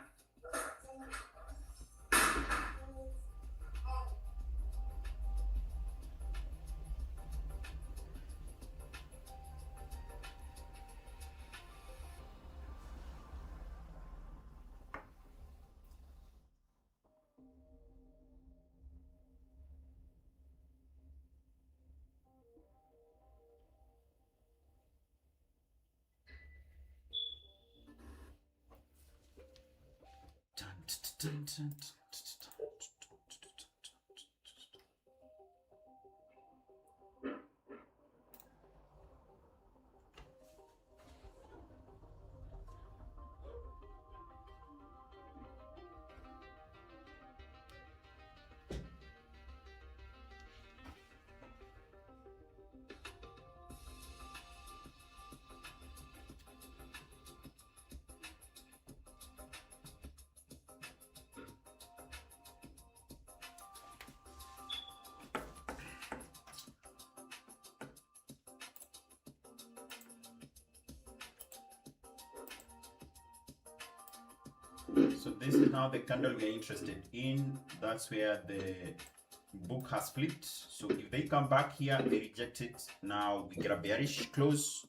[SPEAKER 4] So this is now the candle we're interested in. That's where the book has flipped. So if they come back here, they reject it. Now we get a bearish close.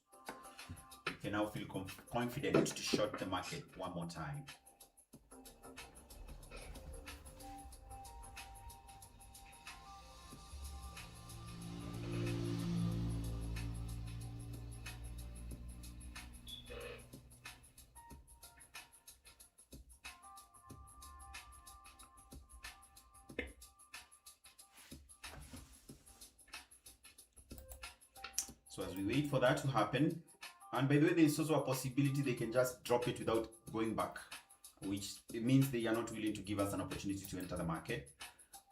[SPEAKER 4] We can now feel confident to short the market one more time. So as we wait for that to happen, and by the way, there's also a possibility they can just drop it without going back, which it means they are not willing to give us an opportunity to enter the market,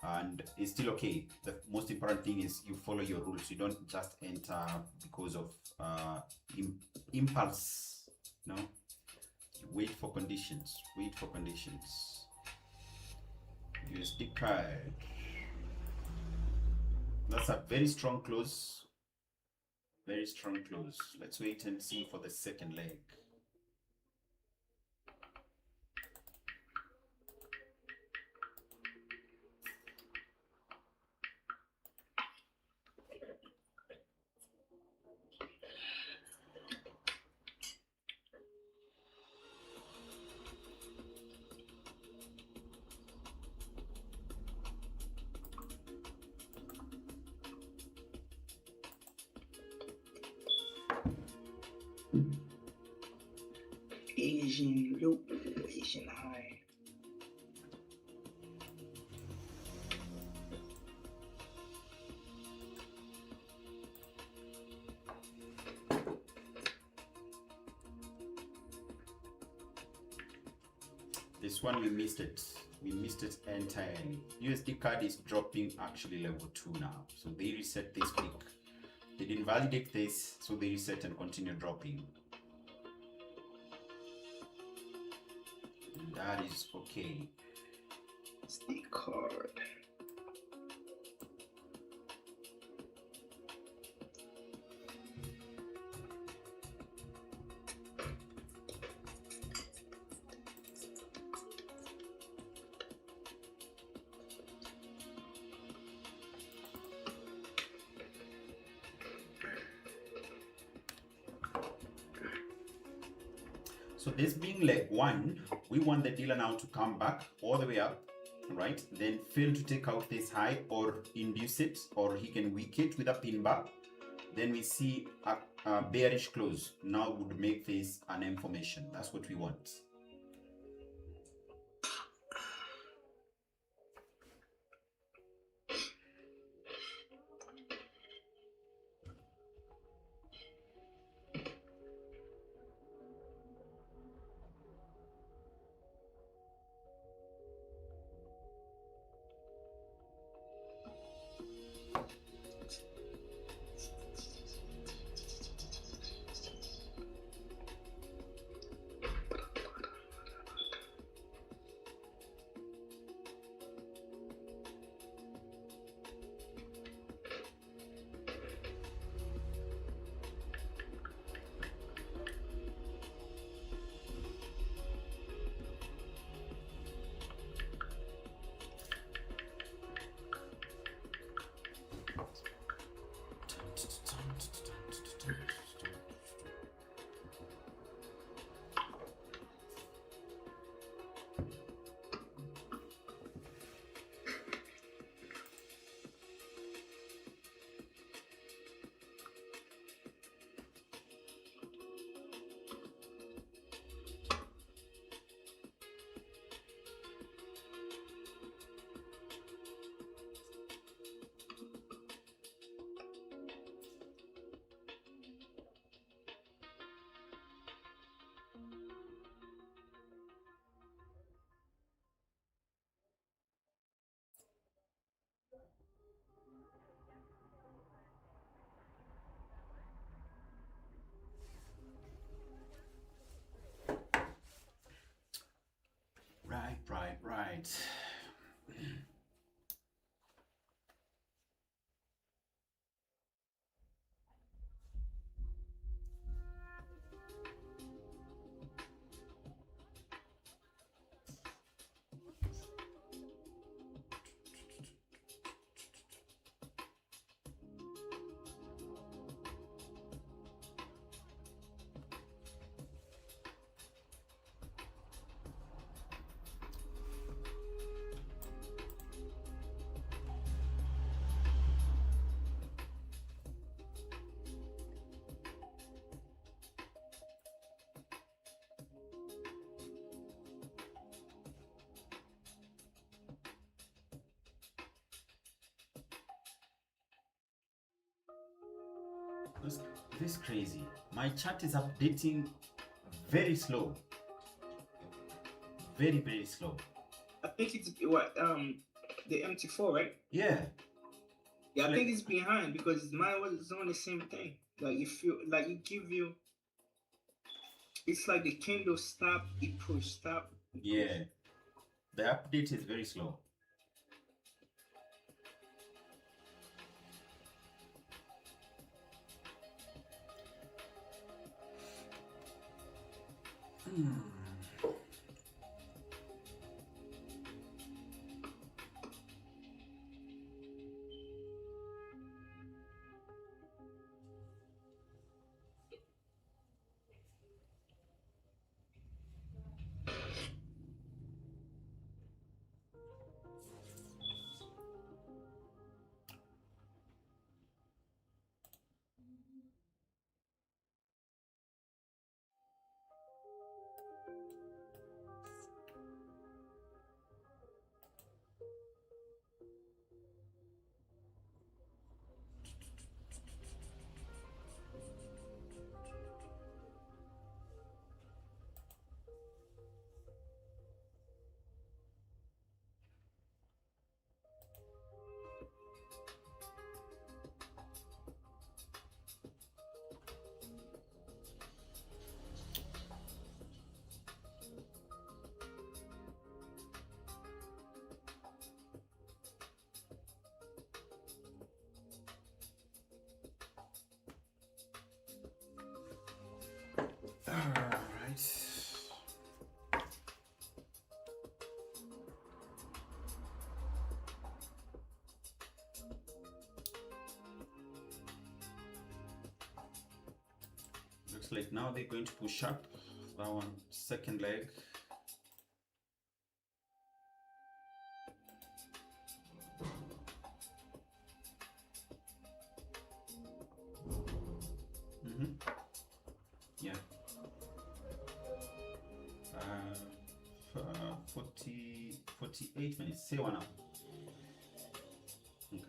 [SPEAKER 4] and it's still okay. The most important thing is you follow your rules. You don't just enter because of impulse. No, you wait for conditions. Wait for conditions. USD card. That's a very strong close. Very strong close. Let's wait and see for the second leg.
[SPEAKER 5] Asian low, Asian high.
[SPEAKER 4] This one we missed it. We missed it entirely. USD card is dropping actually level 2 now. So they reset this peak. They didn't validate this, so they reset and continue dropping. And that is okay.
[SPEAKER 5] USD card.
[SPEAKER 4] So this being leg 1, we want the dealer now to come back all the way up, right? Then fail to take out this high or induce it, or he can weak it with a pin bar. Then we see a bearish close. Now would make this an M formation. That's what we want. Right. This is crazy. My chart is updating very slow. Very, very slow.
[SPEAKER 5] I think it's what the MT4, right?
[SPEAKER 4] Yeah.
[SPEAKER 5] Yeah, I think it's behind because mine was on the same thing. Like if you like it give you, it's like the candle stop, it push, stop. It push.
[SPEAKER 4] Yeah. The update is very slow. Alright. Looks like now they're going to push up. That one, second leg. Yeah. 48 minutes. Say one up. Okay.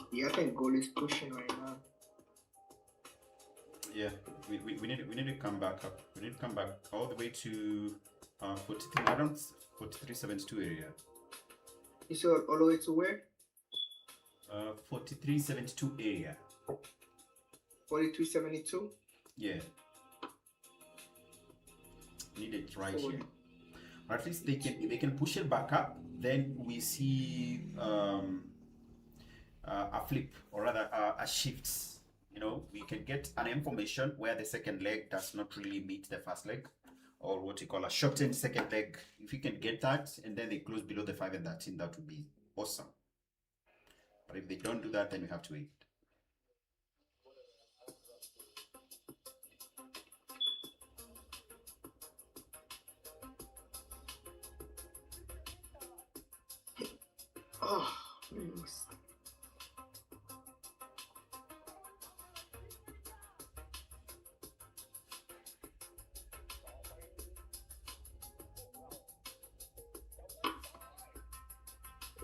[SPEAKER 5] Yeah, I think gold is pushing right now.
[SPEAKER 4] Yeah, we need to come back up. We need to come back all the way to 43 around 43.72 area.
[SPEAKER 5] You saw all the way to where?
[SPEAKER 4] 43.72 area.
[SPEAKER 5] 42.72?
[SPEAKER 4] Yeah. Need it right here. Or at least they can push it back up. Then we see a flip, or rather a shift. You know, we can get an information where the second leg does not really meet the first leg, or what you call a shortened second leg. If you can get that and then they close below the 5 and 13, that would be awesome. But if they don't do that, then we have to wait.
[SPEAKER 5] Oh, nice.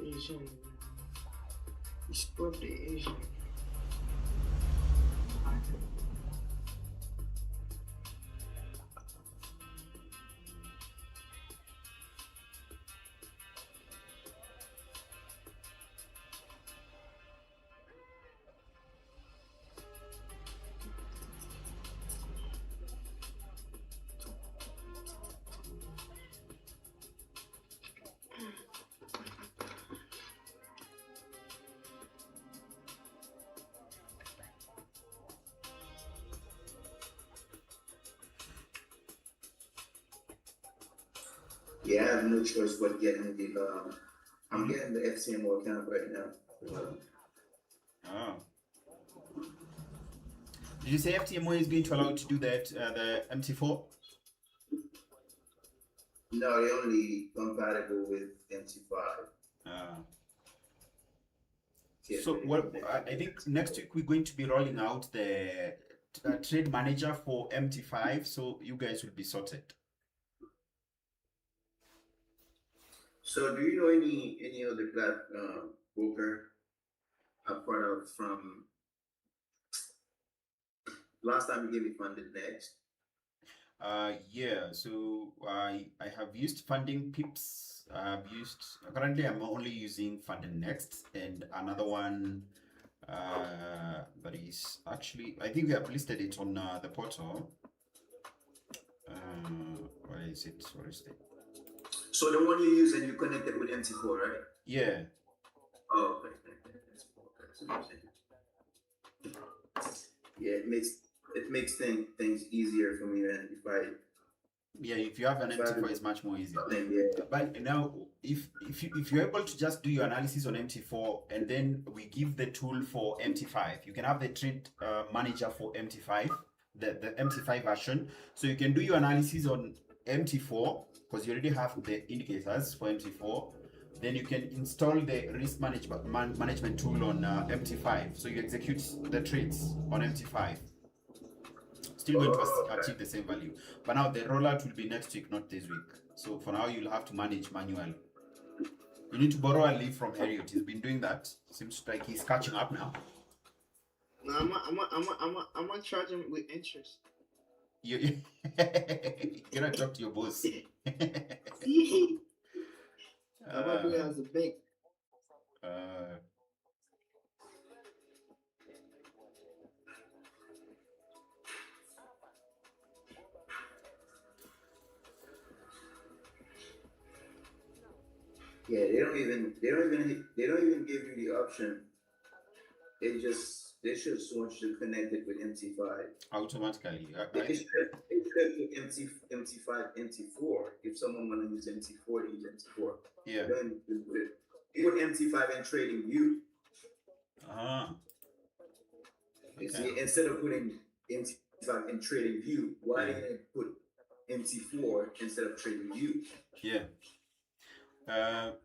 [SPEAKER 5] Asian. You split the Asian.
[SPEAKER 6] Yeah, I have no choice but getting the I'm getting the FCMO account right now.
[SPEAKER 4] Oh. Did you say FTMO is going to allow you to do the MT4?
[SPEAKER 6] No, they're only compatible with MT5.
[SPEAKER 4] So what I think next week we're going to be rolling out the trade manager for MT5, so you guys will be sorted.
[SPEAKER 6] So do you know any other broker apart of from last time you gave me Funded Next?
[SPEAKER 4] Yeah, so I have used Funding Pips. I've used currently I'm only using Funded Next, and another one that is actually I think we have listed it on the portal. Where is it? Where is it?
[SPEAKER 6] So the one you use and you connect it with MT4, right?
[SPEAKER 4] Yeah.
[SPEAKER 6] Oh, okay. Yeah, it makes things easier for me, man.
[SPEAKER 4] If you have an MT4, it's much more easier.
[SPEAKER 6] Yeah.
[SPEAKER 4] But now, if you're able to just do your analysis on MT4 and then we give the tool for MT5, you can have the trade manager for MT5, the MT5 version. So you can do your analysis on MT4 because you already have the indicators for MT4. Then you can install the risk management tool on MT5. So you execute the trades on MT5. Still going to achieve the same value. But now the rollout will be next week, not this week. So for now, you'll have to manage manually. You need to borrow a leaf from Harriet. He's been doing that. Seems like he's catching up now.
[SPEAKER 5] No, I'm gonna charge him with interest.
[SPEAKER 4] You gotta talk to your boss.
[SPEAKER 5] I'm gonna do it as a bank.
[SPEAKER 6] Yeah, they don't even give you the option. They just want you to connect it with MT5
[SPEAKER 4] automatically.
[SPEAKER 6] They should put MT5, MT4. If someone want to use MT4, they use MT4.
[SPEAKER 4] Yeah.
[SPEAKER 6] Then you put MT5 in trading view. You see, instead of putting MT5 in trading view, why didn't they put MT4 instead of trading view?
[SPEAKER 4] Yeah.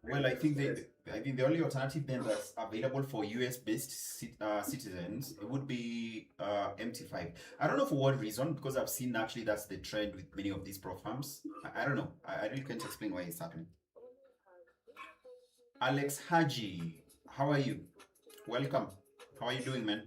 [SPEAKER 4] Well, I think the only alternative then that's available for US-based citizens would be MT5. I don't know for what reason, because I've seen actually that's the trend with many of these prop firms. I don't know. I really can't explain why it's happening. Alex Haji, how are you? Welcome. How are you doing, man?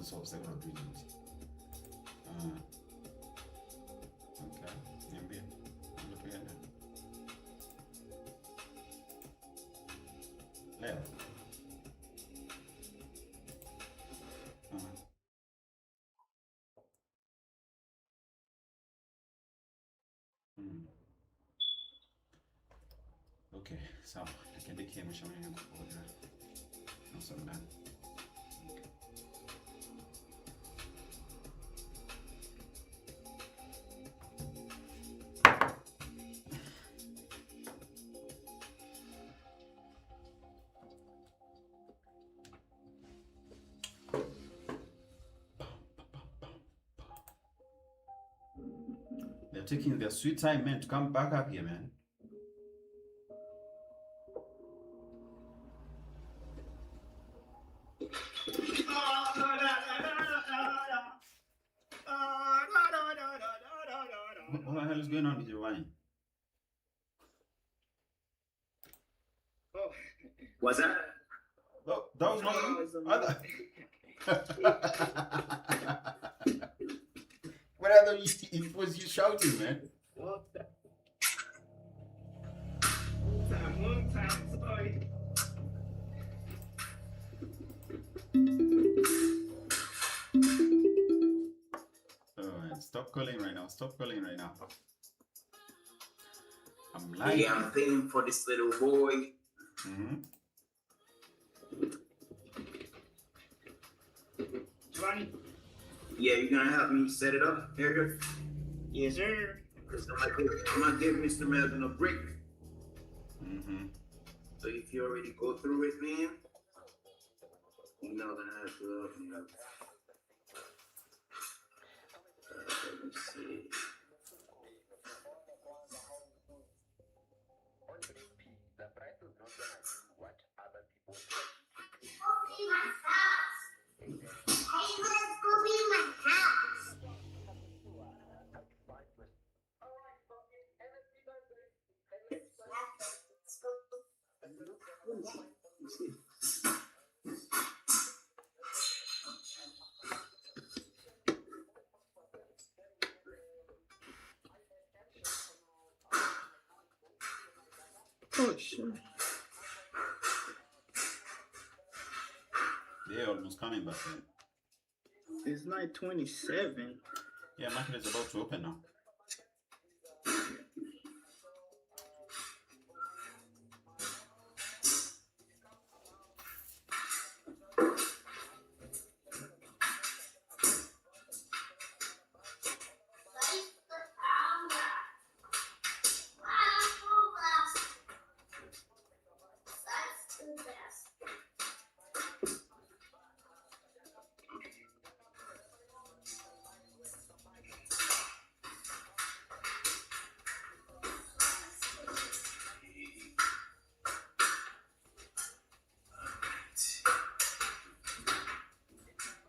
[SPEAKER 4] so several reasons. Okay, maybe look at that. Left. Okay, so I can take him showing him order. No, some man. They're taking their sweet time, man, to come back up here, man. What the hell is going on with your wine?
[SPEAKER 6] What's that?
[SPEAKER 4] That was not What I thought it was you shouting, man.
[SPEAKER 5] Long time, sorry.
[SPEAKER 4] Oh man, stop calling right now. Stop calling right now. I'm lying.
[SPEAKER 6] Yeah, I'm paying for this little boy.
[SPEAKER 5] Johnny.
[SPEAKER 6] Yeah, you're gonna help me set it up, Eric?
[SPEAKER 5] Yes, sir.
[SPEAKER 6] Because I'm gonna give Mr. Melvin a break. So if you already go through it, man, you're not gonna have to help me out. Let me see.
[SPEAKER 5] Oh, shit.
[SPEAKER 4] They're almost coming back in.
[SPEAKER 5] It's 9:27.
[SPEAKER 4] Yeah, market is about to open now.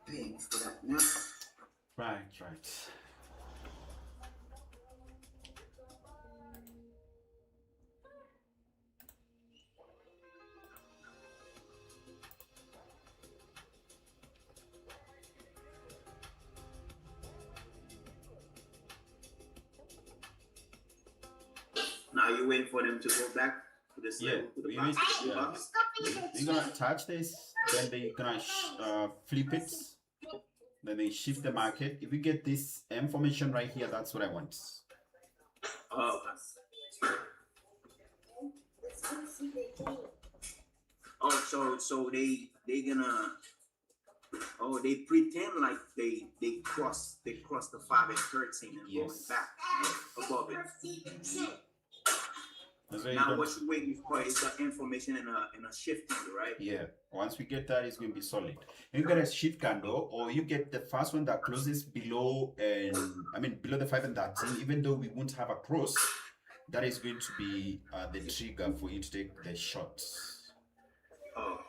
[SPEAKER 6] Paying for that now.
[SPEAKER 4] Right.
[SPEAKER 6] Now you waiting for them to go back to this level, to the box?
[SPEAKER 4] You're gonna touch this, then they're gonna flip it, then they shift the market. If you get this information right here, that's what I want.
[SPEAKER 6] So they gonna they pretend like they cross the 5 and 13 and going back above it. Now what you're waiting for is the information in a shifting, right?
[SPEAKER 4] Yeah. Once we get that, it's going to be solid. You get a shift candle, or you get the first one that closes below below the 5 and 13. Even though we won't have a cross, that is going to be the trigger for you to take the shots.
[SPEAKER 6] Oh.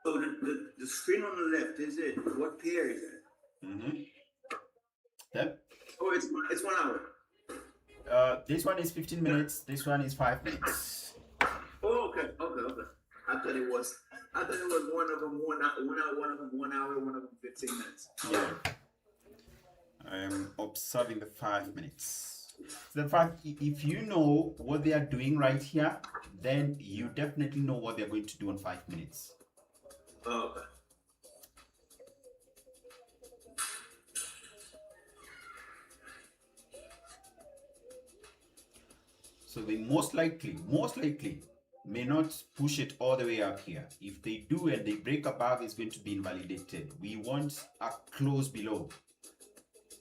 [SPEAKER 6] So the screen on the left, is it? What pair is it?
[SPEAKER 4] Yep.
[SPEAKER 6] Oh, it's 1 hour.
[SPEAKER 4] This one is 15 minutes. This one is 5 minutes.
[SPEAKER 6] Oh, okay. I thought it was one of them 1 hour, one of them 15 minutes.
[SPEAKER 4] Yeah. I'm observing the 5 minutes. The fact, if you know what they are doing right here, then you definitely know what they're going to do in 5 minutes.
[SPEAKER 6] Oh, okay.
[SPEAKER 4] So they most likely may not push it all the way up here. If they do and they break above, it's going to be invalidated. We want a close below.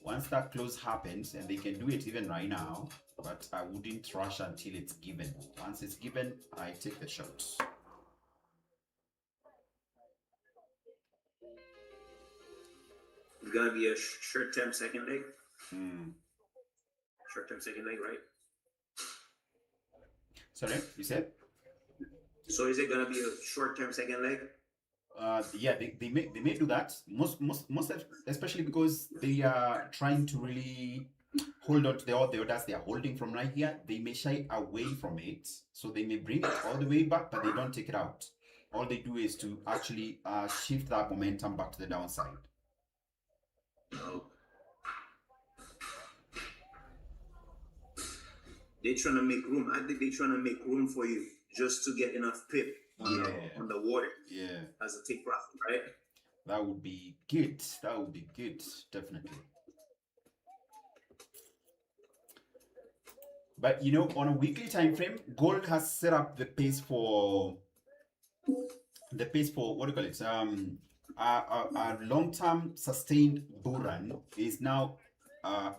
[SPEAKER 4] Once that close happens, and they can do it even right now, but I wouldn't rush until it's given. Once it's given, I take the shots.
[SPEAKER 6] It's gonna be a short-term second leg.
[SPEAKER 4] Hmm.
[SPEAKER 6] Short-term second leg, right?
[SPEAKER 4] Sorry, you said?
[SPEAKER 6] So is it gonna be a short-term second leg?
[SPEAKER 4] Yeah, they may do that. Most especially because they are trying to really hold on to the orders they are holding from right here. They may shy away from it, so they may bring it all the way back, but they don't take it out. All they do is to actually shift that momentum back to the downside.
[SPEAKER 6] No. They're trying to make room. I think they're trying to make room for you just to get enough pip on the water.
[SPEAKER 4] Yeah.
[SPEAKER 6] As a take profit, right?
[SPEAKER 4] That would be good. That would be good, definitely. But you know, on a weekly time frame, gold has set up the pace for what do you call it? A long-term sustained bull run is now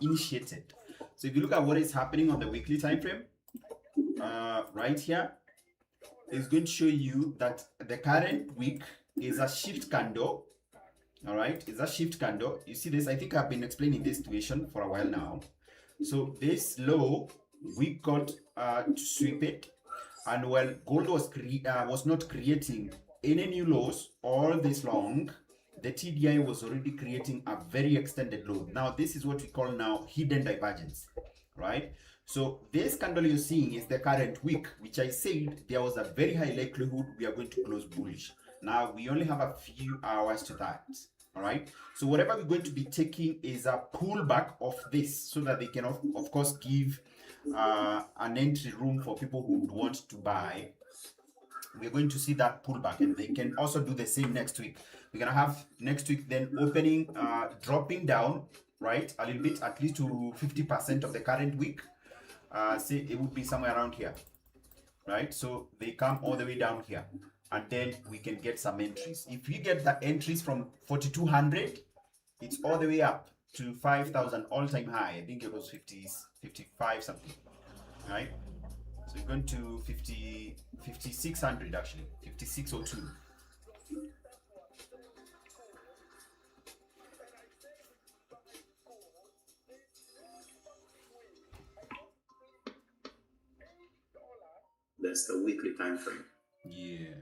[SPEAKER 4] initiated. So if you look at what is happening on the weekly time frame, right here, it's going to show you that the current week is a shift candle. All right, it's a shift candle. You see this? I think I've been explaining this situation for a while now. So this low, we got to sweep it, and while gold was not creating any new lows all this long, the TDI was already creating a very extended low. Now this is what we call now hidden divergence, right? So this candle you're seeing is the current week, which I said there was a very high likelihood we are going to close bullish. Now we only have a few hours to that. All right. So whatever we're going to be taking is a pullback of this, so that they can of course give an entry room for people who would want to buy. We're going to see that pullback, and they can also do the same next week. We're gonna have next week then opening, dropping down, right, a little bit, at least to 50% of the current week. Say it would be somewhere around here, right? So they come all the way down here, and then we can get some entries. If we get the entries from 4,200, it's all the way up to 5,000 all-time high. I think it was 55 something, right? So we're going to 5,600 actually, 5602.
[SPEAKER 6] That's the weekly time frame.
[SPEAKER 4] Yeah.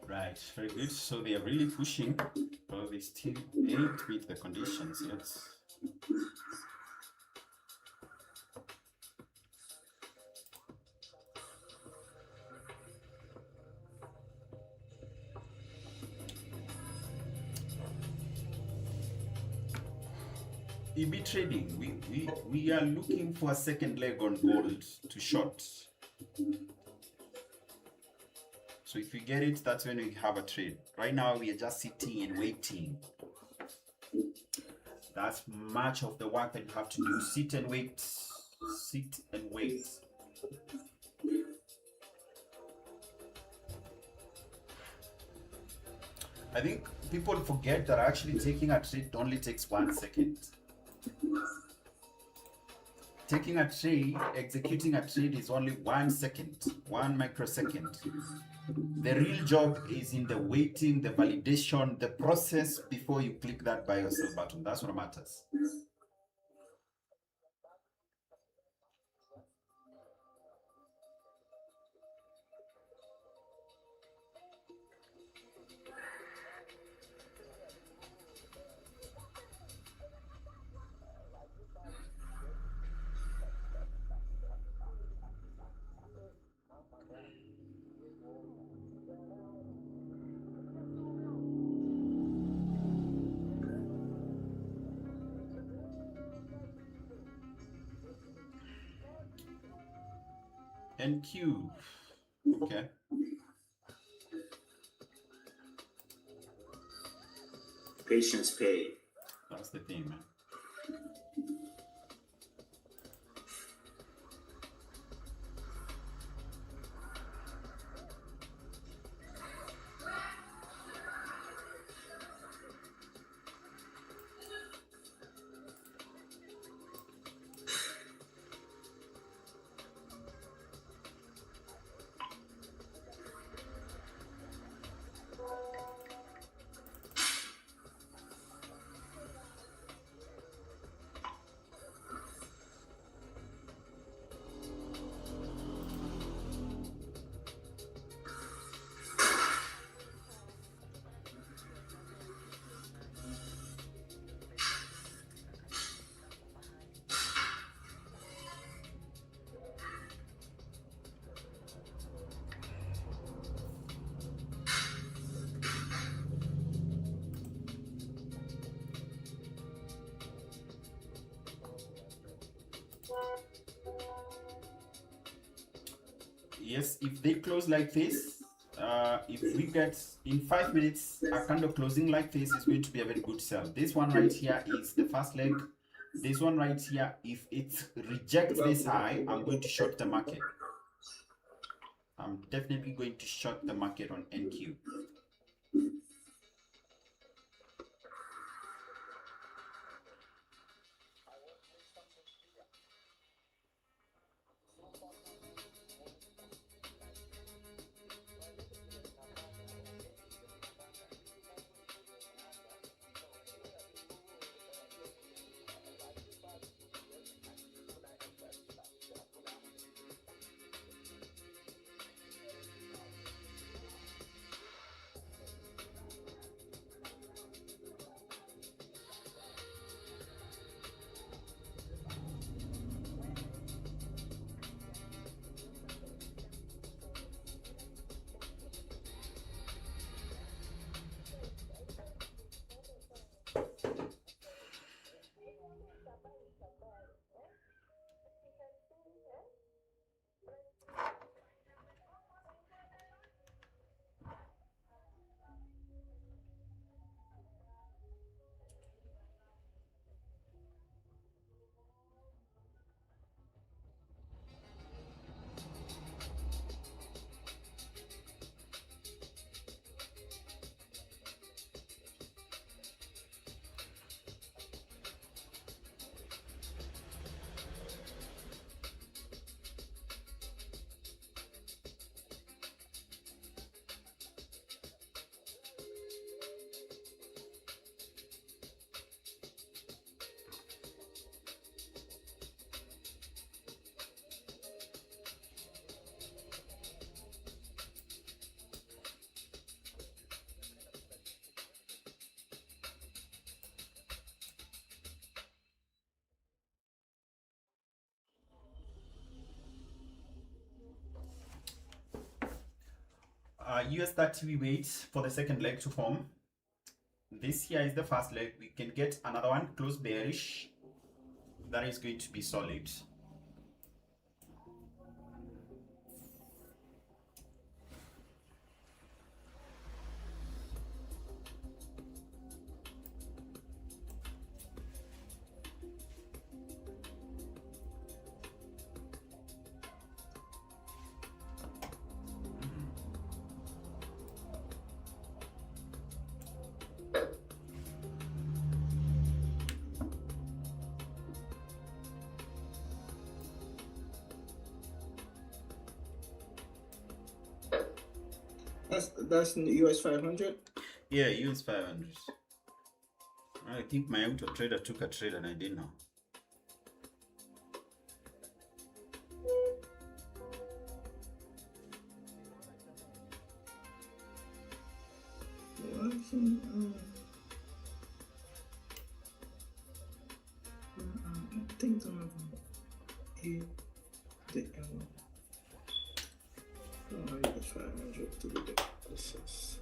[SPEAKER 4] Right, very good. So they are really pushing, but they still ain't meet the conditions yet. EB trading, we are looking for a second leg on gold to short. So if we get it, that's when we have a trade. Right now, we are just sitting and waiting. That's much of the work that you have to do. Sit and wait. Sit and wait. I think people forget that actually taking a trade only takes 1 second. Taking a trade, executing a trade is only 1 second, 1 microsecond. The real job is in the waiting, the validation, the process before you click that buy or sell button. That's what matters. NQ, okay.
[SPEAKER 6] Patience pay.
[SPEAKER 4] That's the thing, man. Yes, if they close like this, if we get in 5 minutes a candle closing like this, is going to be a very good sell. This one right here is the first leg. This one right here, if it rejects this high, I'm going to short the market. I'm definitely going to short the market on NQ. US30 we wait for the second leg to form. This here is the first leg. We can get another one close bearish. That is going to be solid.
[SPEAKER 5] That's in the US 500.
[SPEAKER 4] Yeah, US 500. I think my auto trader took a trade and I didn't know.
[SPEAKER 5] I think I have the M. US 500 to the process.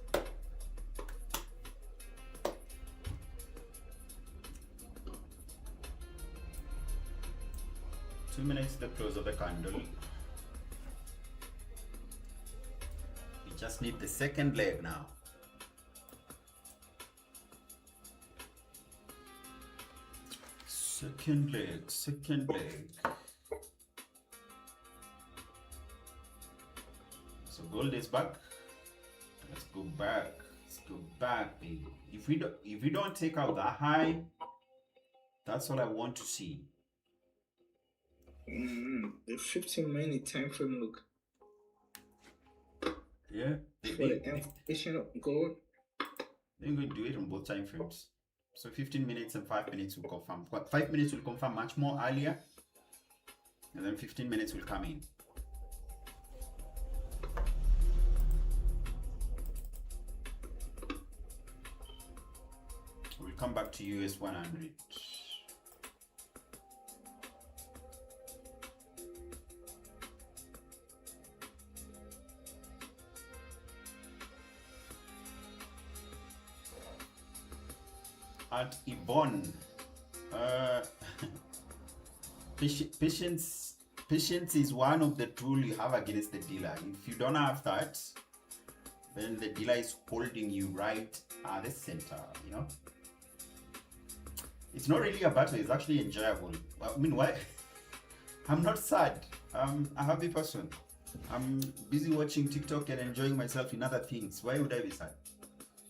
[SPEAKER 4] Two minutes to the close of the candle. We just need the second leg now. Second leg, second leg. So gold is back. Let's go back. Let's go back, baby. If we don't take out that high, that's all I want to see.
[SPEAKER 5] The 15-minute time frame look.
[SPEAKER 4] Yeah.
[SPEAKER 5] For the amplification of gold.
[SPEAKER 4] They're going to do it on both time frames. So 15 minutes and 5 minutes will confirm. 5 minutes will confirm much more earlier. And then 15 minutes will come in. We'll come back to US 100. At Ibon, patience Patience is one of the tools you have against the dealer. If you don't have that, then the dealer is holding you right at the center, you know. It's not really a battle, it's actually enjoyable. I mean, why? I'm not sad. I'm a happy person. I'm busy watching TikTok and enjoying myself in other things. Why would I be sad?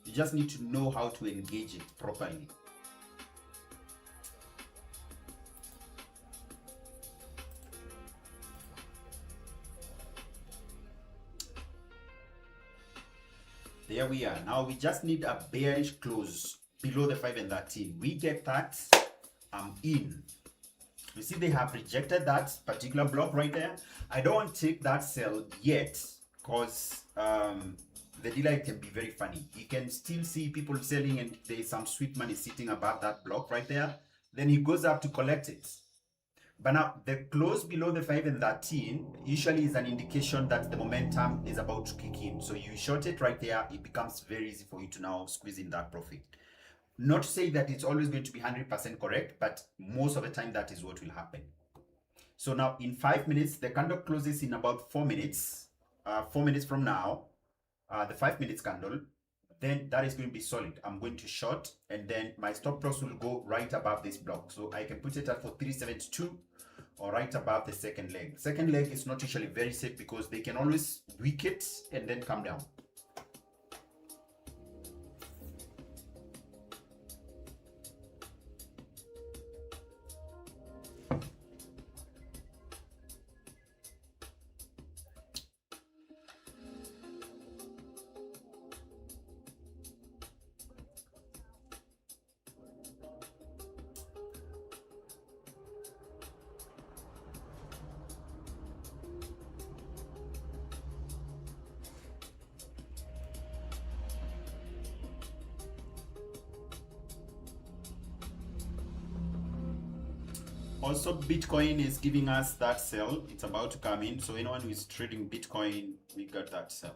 [SPEAKER 4] You just need to know how to engage it properly. There we are. Now we just need a bearish close below the 5 and 13. We get that, I'm in. You see they have rejected that particular block right there. I don't want to take that sell yet because the dealer can be very funny. You can still see people selling and there is some sweet money sitting above that block right there. Then he goes up to collect it. But now the close below the 5 and 13 usually is an indication that the momentum is about to kick in. So you short it right there, it becomes very easy for you to now squeeze in that profit. Not to say that it's always going to be 100% correct, but most of the time that is what will happen. So now in 5 minutes, the candle closes in about 4 minutes. 4 minutes from now, the 5 minutes candle, then that is going to be solid. I'm going to short and then my stop loss will go right above this block. So I can put it at for 372 or right above the second leg. Second leg is not usually very safe because they can always weak it and then come down. Also, Bitcoin is giving us that sell. It's about to come in. So anyone who is trading Bitcoin, we got that sell.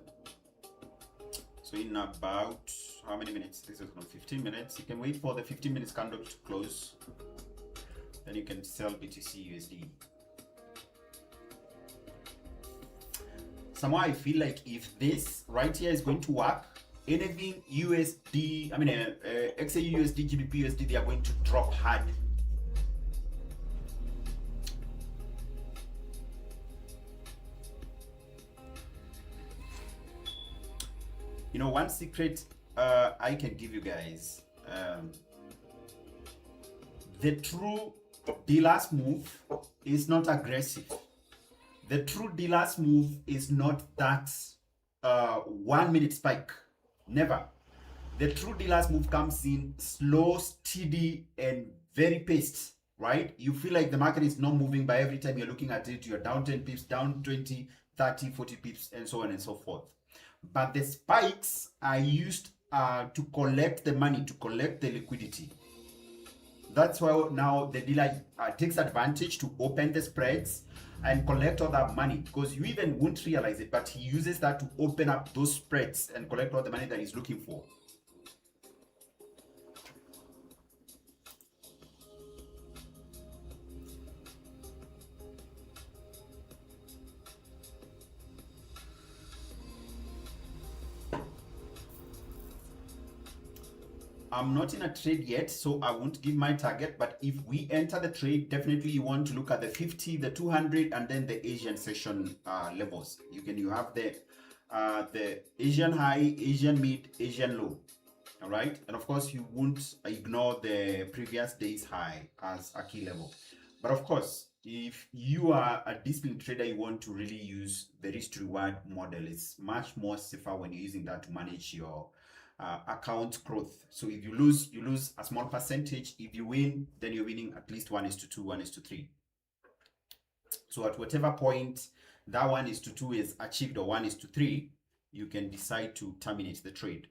[SPEAKER 4] So in about how many minutes? This is 15 minutes. You can wait for the 15 minutes candle to close. Then you can sell BTC USD. Somehow I feel like if this right here is going to work, anything USD, XAUUSD, GBPUSD, they are going to drop hard. You know, one secret I can give you guys, the true dealer's move is not aggressive. The true dealer's move is not that 1 minute spike. Never. The true dealer's move comes in slow, steady, and very paced, right? You feel like the market is not moving, but every time you're looking at it, you're down 10 pips, down 20, 30, 40 pips, and so on and so forth. But the spikes are used to collect the money, to collect the liquidity. That's why now the dealer takes advantage to open the spreads and collect all that money, because you even won't realize it, but he uses that to open up those spreads and collect all the money that he's looking for. I'm not in a trade yet, so I won't give my target, but if we enter the trade, definitely you want to look at the 50, the 200, and then the Asian session levels. You have the Asian high, Asian mid, Asian low. All right, and of course you won't ignore the previous day's high as a key level. But of course, if you are a disciplined trader, you want to really use the risk to reward model. It's much more safer when you're using that to manage your account growth. So if you lose, you lose a small percentage. If you win, then you're winning at least 1:2, 1:3. So at whatever point that 1:2 is achieved or 1:3, you can decide to terminate the trade.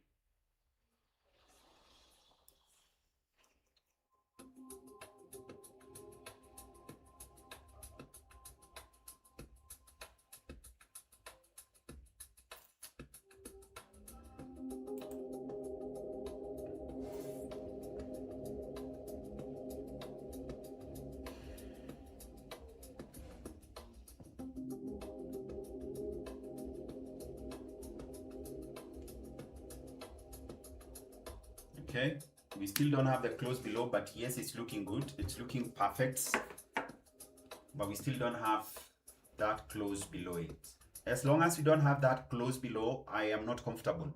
[SPEAKER 4] Okay, we still don't have the close below, but yes, it's looking good. It's looking perfect, but we still don't have that close below it. As long as we don't have that close below, I am not comfortable.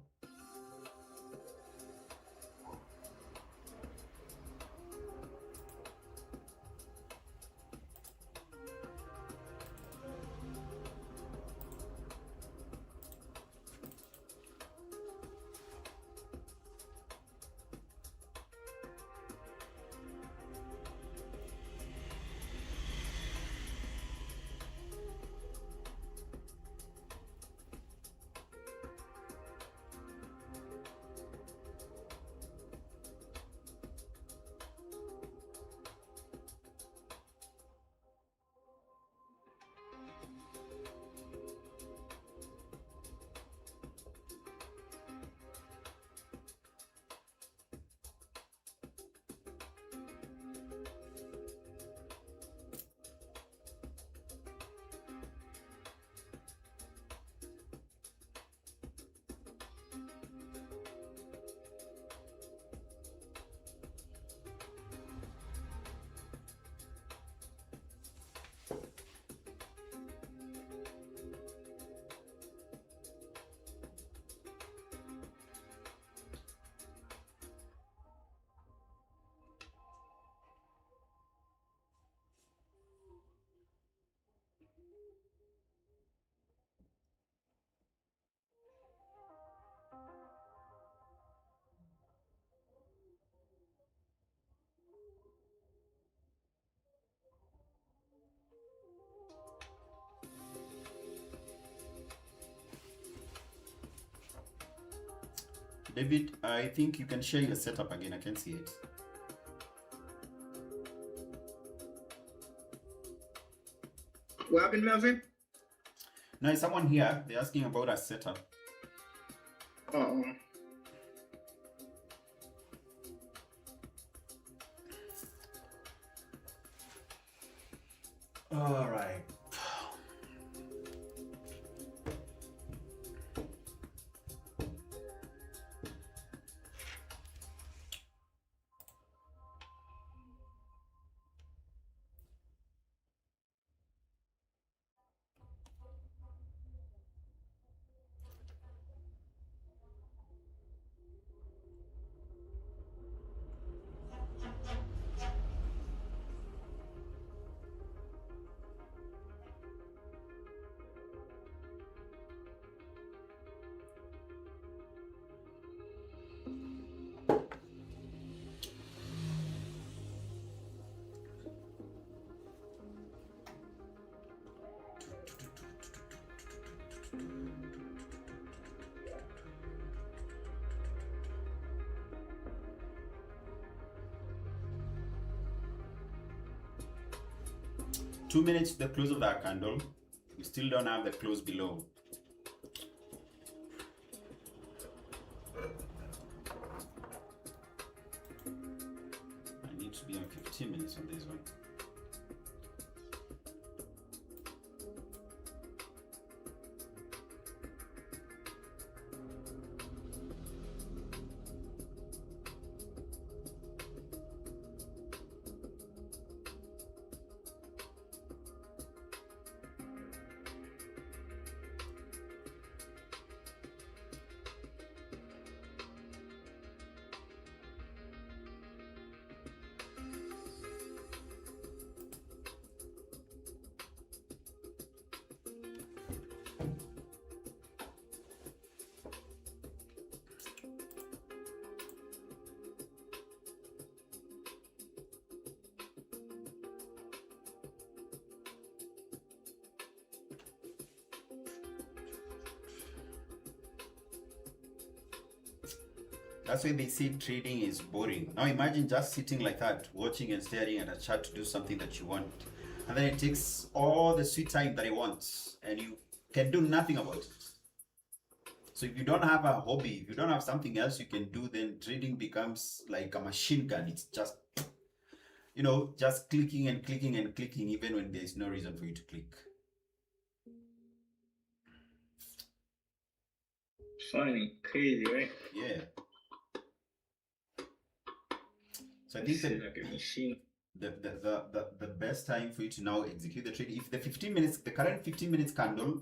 [SPEAKER 4] David, I think you can share your setup again. I can see it.
[SPEAKER 5] What happened, Melvin?
[SPEAKER 4] No, it's someone here. They're asking about our setup.
[SPEAKER 5] Uh-oh.
[SPEAKER 4] All right. Two minutes to the close of that candle. We still don't have the close below. I need to be on 15 minutes on this one. That's why they say trading is boring. Now imagine just sitting like that, watching and staring at a chart to do something that you want. And then it takes all the sweet time that it wants and you can do nothing about it. So if you don't have a hobby, if you don't have something else you can do, then trading becomes like a machine gun. It's just, you know, just clicking and clicking and clicking even when there's no reason for you to click.
[SPEAKER 8] Funny, crazy, right?
[SPEAKER 4] Yeah. So I think
[SPEAKER 5] It's like a machine.
[SPEAKER 4] the best time for you to now execute the trade, if the 15 minutes, the current 15 minutes candle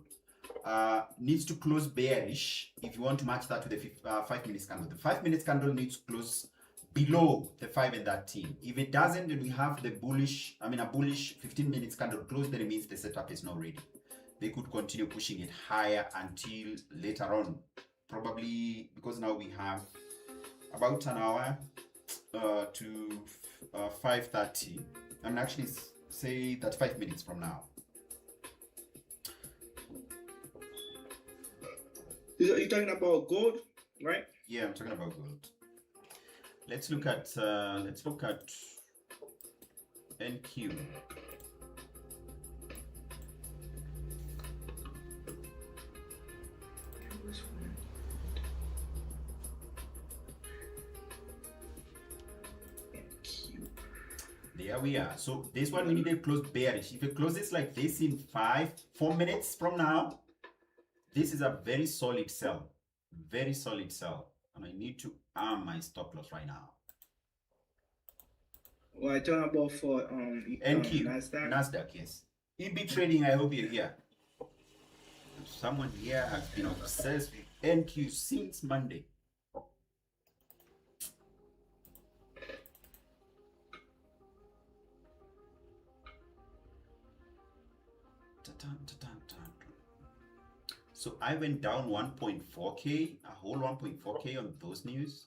[SPEAKER 4] needs to close bearish, if you want to match that with the 5 minutes candle. The 5 minutes candle needs to close below the 5 and that team. If it doesn't, then we have the bullish, a bullish 15 minutes candle close, then it means the setup is not ready. They could continue pushing it higher until later on, probably because now we have about an hour to 5:30, and actually say that 5 minutes from now.
[SPEAKER 5] You're talking about gold, right?
[SPEAKER 4] Yeah, I'm talking about gold. Let's look at NQ. There we are. So this one we need to close bearish. If it closes like this in 4 minutes from now, this is a very solid sell. Very solid sell. And I need to arm my stop loss right now.
[SPEAKER 5] Well, I talking about for
[SPEAKER 4] NQ. Nasdaq, yes. EB trading, I hope you're here. Someone here has been obsessed with NQ since Monday. So I went down 1.4k, a whole 1.4k on those news.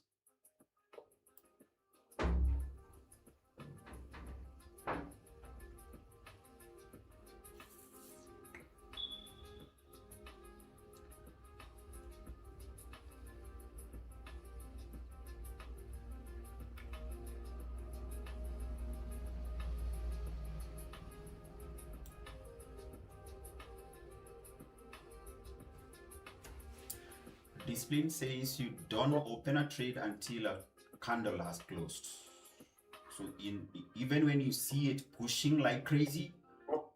[SPEAKER 4] Discipline says you don't open a trade until a candle has closed. So even when you see it pushing like crazy,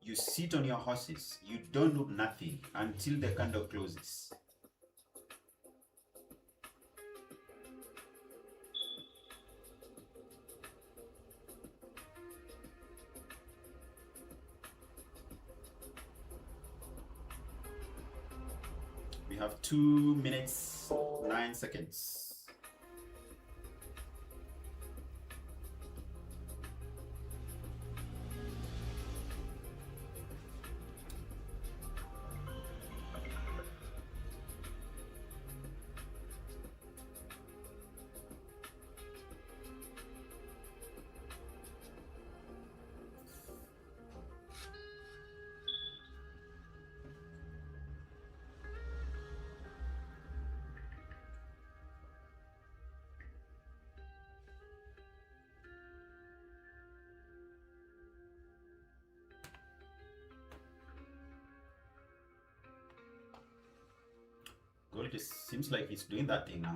[SPEAKER 4] you sit on your horses. You don't do nothing until the candle closes. We have 2 minutes, 9 seconds. Gold just seems like it's doing that thing,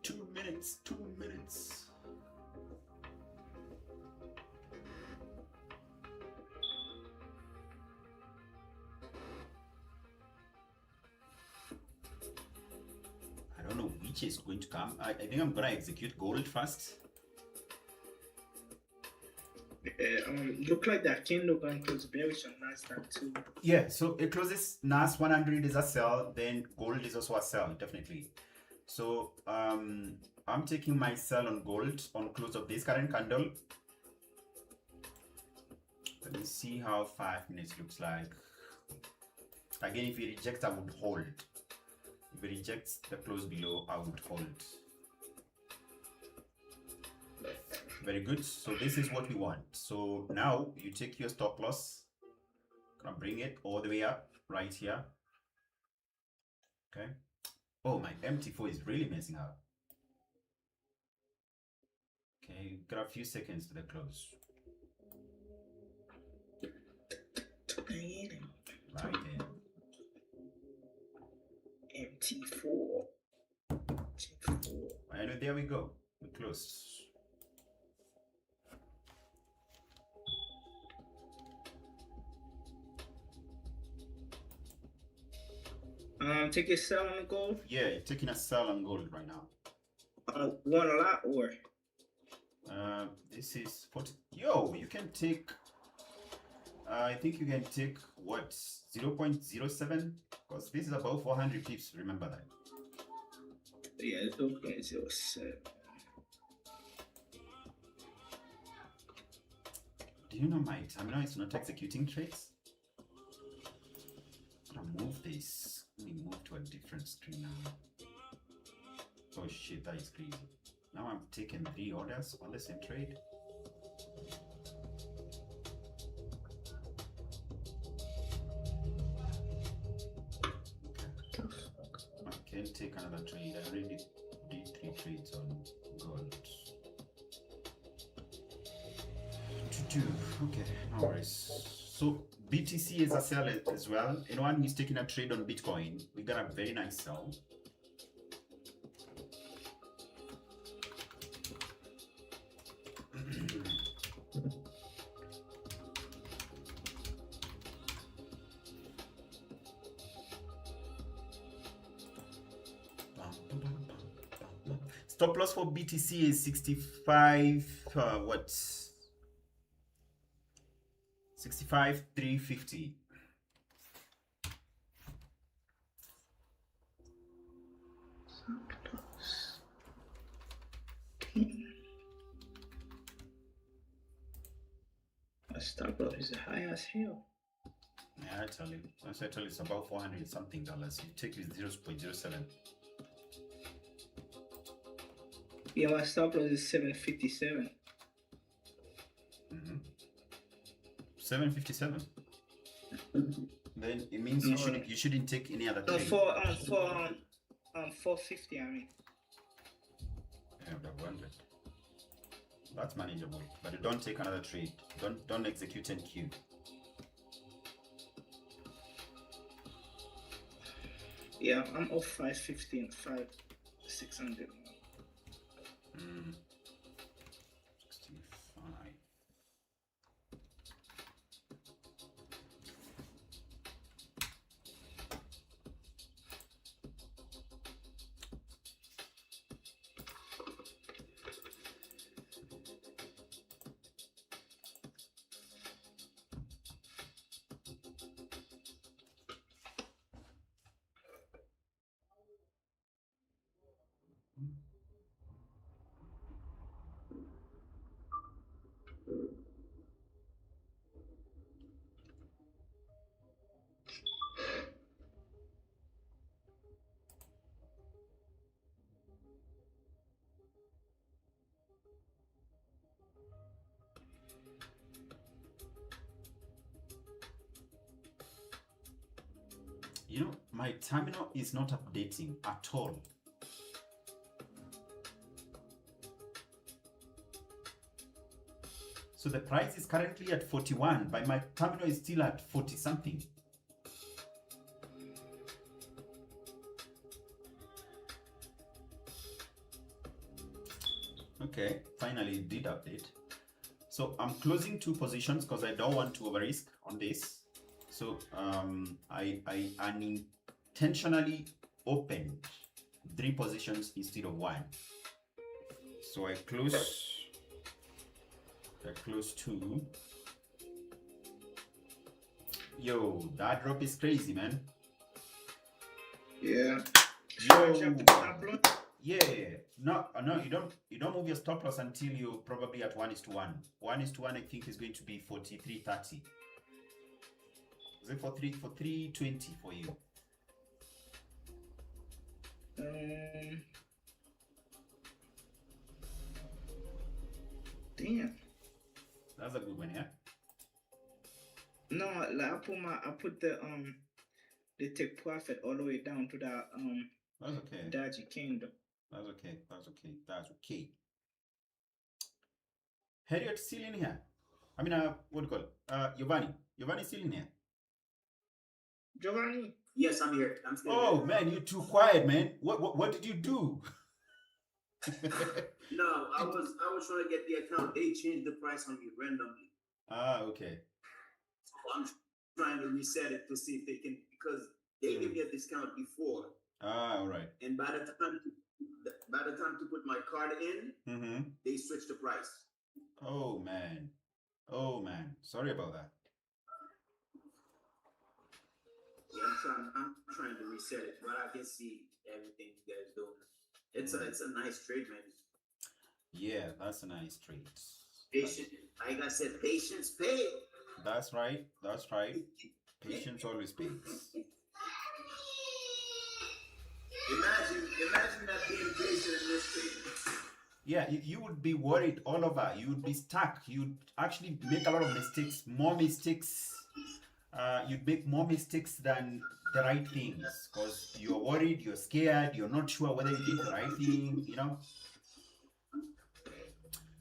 [SPEAKER 4] Two minutes. I don't know which is going to come. I think I'm gonna execute gold first.
[SPEAKER 5] Look like that candle going to close bearish on Nasdaq too.
[SPEAKER 4] Yeah, so it closes NAS 100 is a sell, then gold is also a sell, definitely. So I'm taking my sell on gold on close of this current candle. Let me see how 5 minutes looks like. Again, if it rejects, I would hold. If it rejects the close below, I would hold. Very good. So this is what we want. So now you take your stop loss, gonna bring it all the way up right here. Okay. Oh, my MT4 is really messing up. Okay, got a few seconds to the close. Right there.
[SPEAKER 5] MT4.
[SPEAKER 4] And there we go. We closed.
[SPEAKER 5] Take a sell on the gold.
[SPEAKER 4] Yeah, you're taking a sell on gold right now.
[SPEAKER 5] One a lot or.
[SPEAKER 4] This is 40. Yo, you can take. I think you can take what 0.07 because this is above 400 pips. Remember that.
[SPEAKER 5] Yeah, it's 0.07.
[SPEAKER 4] Do you know my terminal is not executing trades? I'm gonna move this. Let me move to a different screen now. Oh shit, that is crazy. Now I'm taking 3 orders on the same trade. I can take another trade. I already did 3 trades on gold. Okay, no worries. So BTC is a sell as well. Anyone who's taking a trade on Bitcoin, we got a very nice sell. Stop loss for BTC is 65 what? 65,350.
[SPEAKER 5] A stop loss is high as hell.
[SPEAKER 4] Yeah, I tell you. Once I tell you it's about 400 something dollars. You take with 0.07.
[SPEAKER 5] Yeah, my stop loss is 757.
[SPEAKER 4] 757. Then it means you shouldn't take any other
[SPEAKER 5] No,
[SPEAKER 4] trade.
[SPEAKER 5] 450. I mean.
[SPEAKER 4] Yeah, but 100. That's manageable, but don't take another trade. Don't execute NQ.
[SPEAKER 5] Yeah, I'm off 550 and 600.
[SPEAKER 4] 65. You know, my terminal is not updating at all. So the price is currently at 41, but my terminal is still at 40 something. Okay, finally it did update. So I'm closing 2 positions because I don't want to over risk on this. So I unintentionally opened 3 positions instead of 1. So I close 2. Yo, that drop is crazy, man.
[SPEAKER 5] Yeah.
[SPEAKER 4] Yo. Yeah. No, you don't move your stop loss until you're probably at 1:1. 1:1 I think is going to be 43.30. Is it for 320 for you?
[SPEAKER 5] Damn.
[SPEAKER 4] That's a good one, yeah.
[SPEAKER 5] No, like I put the take profit all the way down to that
[SPEAKER 4] That's okay.
[SPEAKER 5] dodgy kingdom.
[SPEAKER 4] That's okay. That's okay. Harriet still in here? I mean, what do you call it? Giovanni. Giovanni still in here?
[SPEAKER 5] Giovanni?
[SPEAKER 6] Yes, I'm here. I'm still
[SPEAKER 4] Oh
[SPEAKER 6] here.
[SPEAKER 4] man, you're too quiet, man. What did you do?
[SPEAKER 6] No, I was trying to get the account. They changed the price on me randomly.
[SPEAKER 4] Ah, okay.
[SPEAKER 6] So I'm trying to reset it to see if they can, because They give me a discount before,
[SPEAKER 4] Ah, all right.
[SPEAKER 6] and by the time to put my card in,
[SPEAKER 4] Mm-hmm.
[SPEAKER 6] they switch the price.
[SPEAKER 4] Oh man. Oh man. Sorry about that.
[SPEAKER 6] Yeah, I'm trying to reset it, but I can see everything you guys do. It's a nice trade, man.
[SPEAKER 4] Yeah, that's a nice trade.
[SPEAKER 6] Patience, like I said, patience pays.
[SPEAKER 4] That's right. That's right. Patience always pays.
[SPEAKER 6] Imagine not being patient in this trade.
[SPEAKER 4] Yeah, you would be worried all over. You would be stuck. You'd actually make a lot of mistakes, more mistakes. You'd make more mistakes than the right things because you're worried, you're scared, you're not sure whether you did the right thing, you know.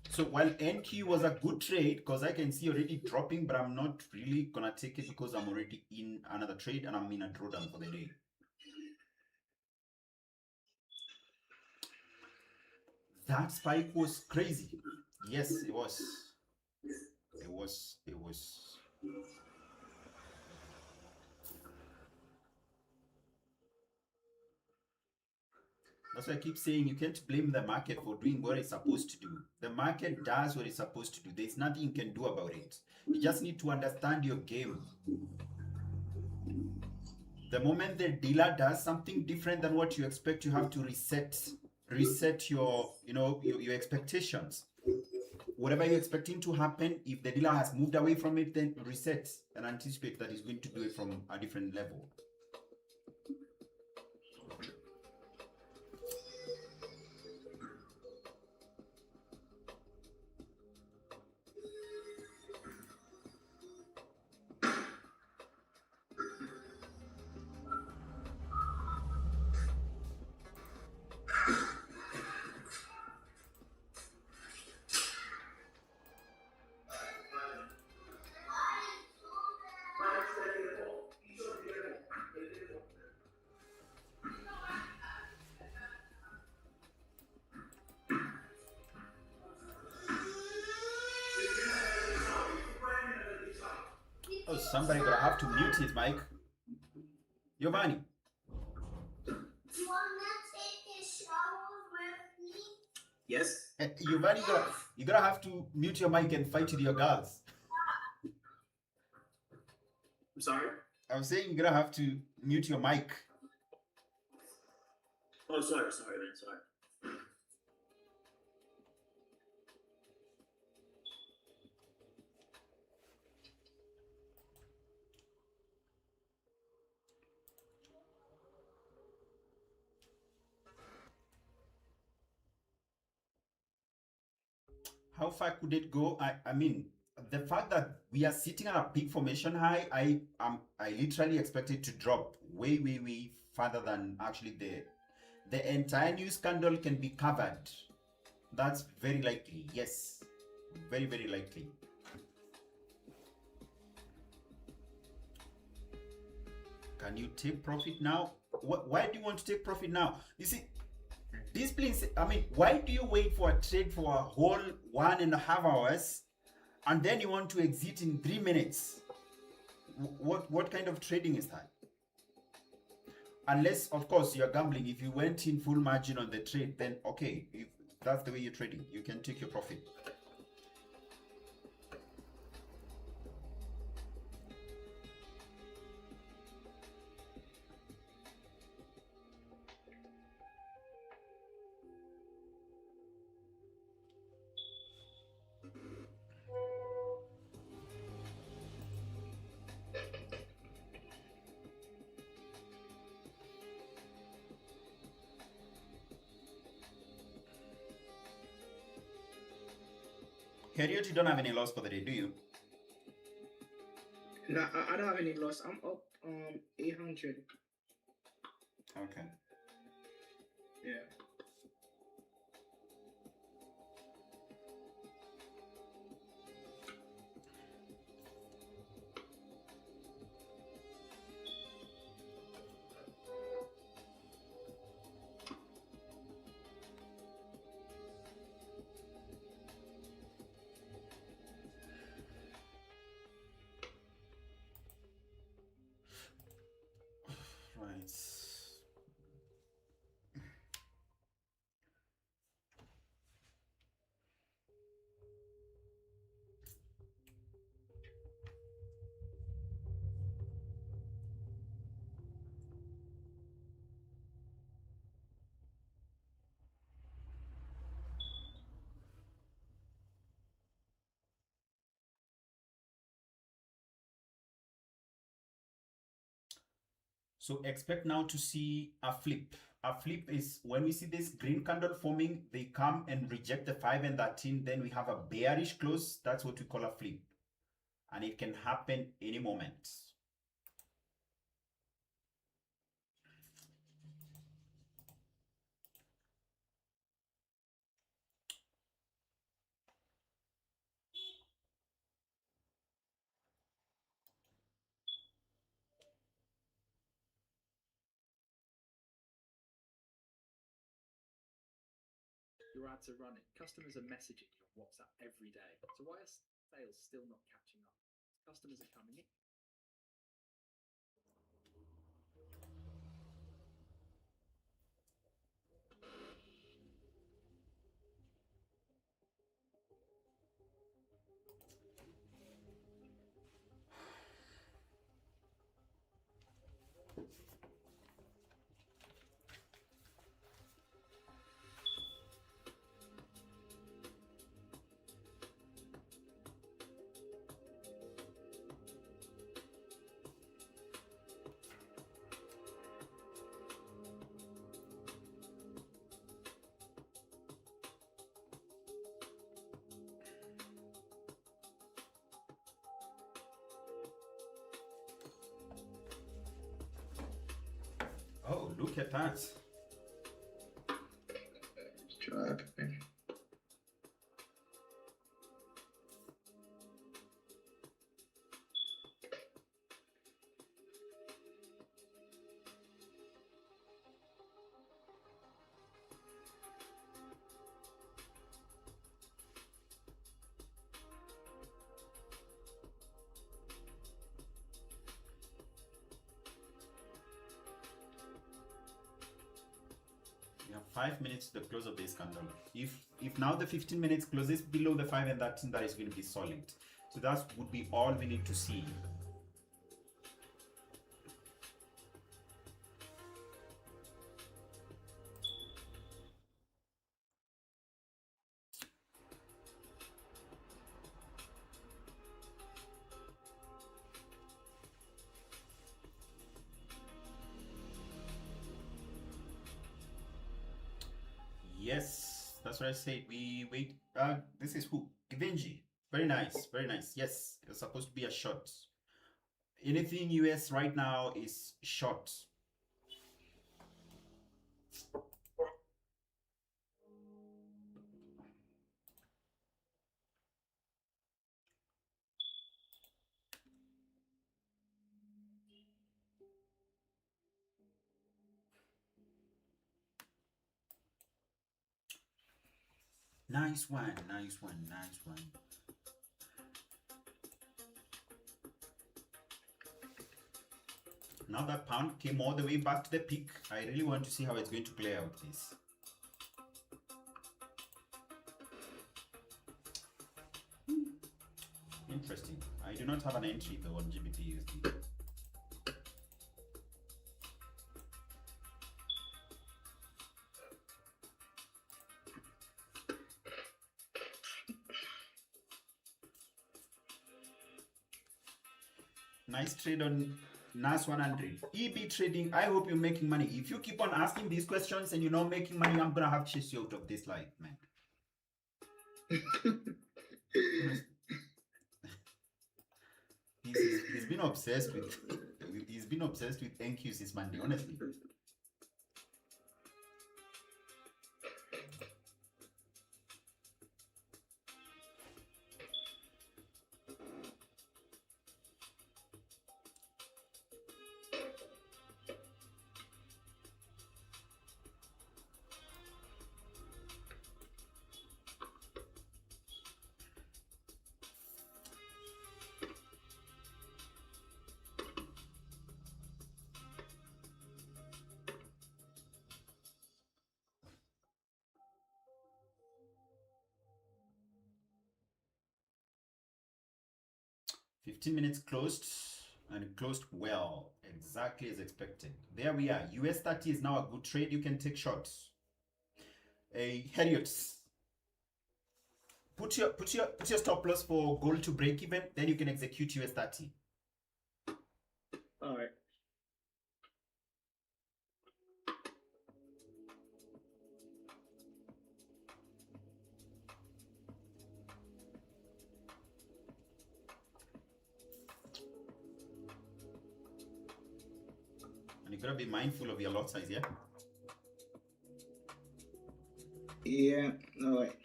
[SPEAKER 4] So while NQ was a good trade because I can see already dropping, but I'm not really gonna take it because I'm already in another trade and I'm in a drawdown for the day. That spike was crazy. Yes, it was. It was. That's why I keep saying you can't blame the market for doing what it's supposed to do. The market does what it's supposed to do. There's nothing you can do about it. You just need to understand your game. The moment the dealer does something different than what you expect, you have to reset your, your expectations. Whatever you're expecting to happen, if the dealer has moved away from it, then reset and anticipate that he's going to do it from a different level. Oh, somebody gonna have to mute his mic. Giovanni.
[SPEAKER 8] You wanna take a shower with me?
[SPEAKER 6] Yes.
[SPEAKER 4] Giovanni, you're gonna have to mute your mic and fight with your girls.
[SPEAKER 6] I'm sorry.
[SPEAKER 4] I'm saying you're gonna have to mute your mic.
[SPEAKER 6] Oh, sorry, man, sorry.
[SPEAKER 4] How far could it go? I mean, the fact that we are sitting at a peak formation high, I literally expect it to drop way further than actually the entire news candle can be covered. That's very likely. Yes, very likely. Can you take profit now? Why do you want to take profit now? You see, discipline. I mean, why do you wait for a trade for a whole 1.5 hours and then you want to exit in 3 minutes? What kind of trading is that? Unless, of course, you're gambling. If you went in full margin on the trade, then okay, if that's the way you're trading, you can take your profit. Harriet, you don't have any loss for the day, do you?
[SPEAKER 5] No, I don't have any loss. I'm up 800.
[SPEAKER 4] Okay.
[SPEAKER 5] Yeah.
[SPEAKER 4] So expect now to see a flip. A flip is when we see this green candle forming, they come and reject the 5 and 13, then we have a bearish close. That's what we call a flip. And it can happen any moment.
[SPEAKER 3] Your ads are running. Customers are messaging you on WhatsApp every day. So why are sales still not catching up? Customers are coming in.
[SPEAKER 4] Oh, look at that.
[SPEAKER 5] Drop.
[SPEAKER 4] We have 5 minutes to the close of this candle. If now the 15 minutes closes below the 5 and 13, that is going to be solid. So that would be all we need to see. Yes, that's what I said. We wait. This is who? Givenchy. Very nice, very nice. Yes, it's supposed to be a short. Anything US right now is short. Nice one, nice one, nice one. Now that pound came all the way back to the peak, I really want to see how it's going to play out this. Interesting. I do not have an entry though on GBPUSD. Nice trade on NAS 100. EB trading, I hope you're making money. If you keep on asking these questions and you're not making money, I'm gonna have to chase you out of this life, man. he's been obsessed with NQ since Monday, honestly. $15 minutes closed, and it closed well, exactly as expected. There we are. US 30 is now a good trade. You can take shots. Harriets. Put your stop loss for gold to break even, then you can execute US 30.
[SPEAKER 5] All right.
[SPEAKER 4] You gotta be mindful of your lot size, yeah?
[SPEAKER 5] Yeah, all right.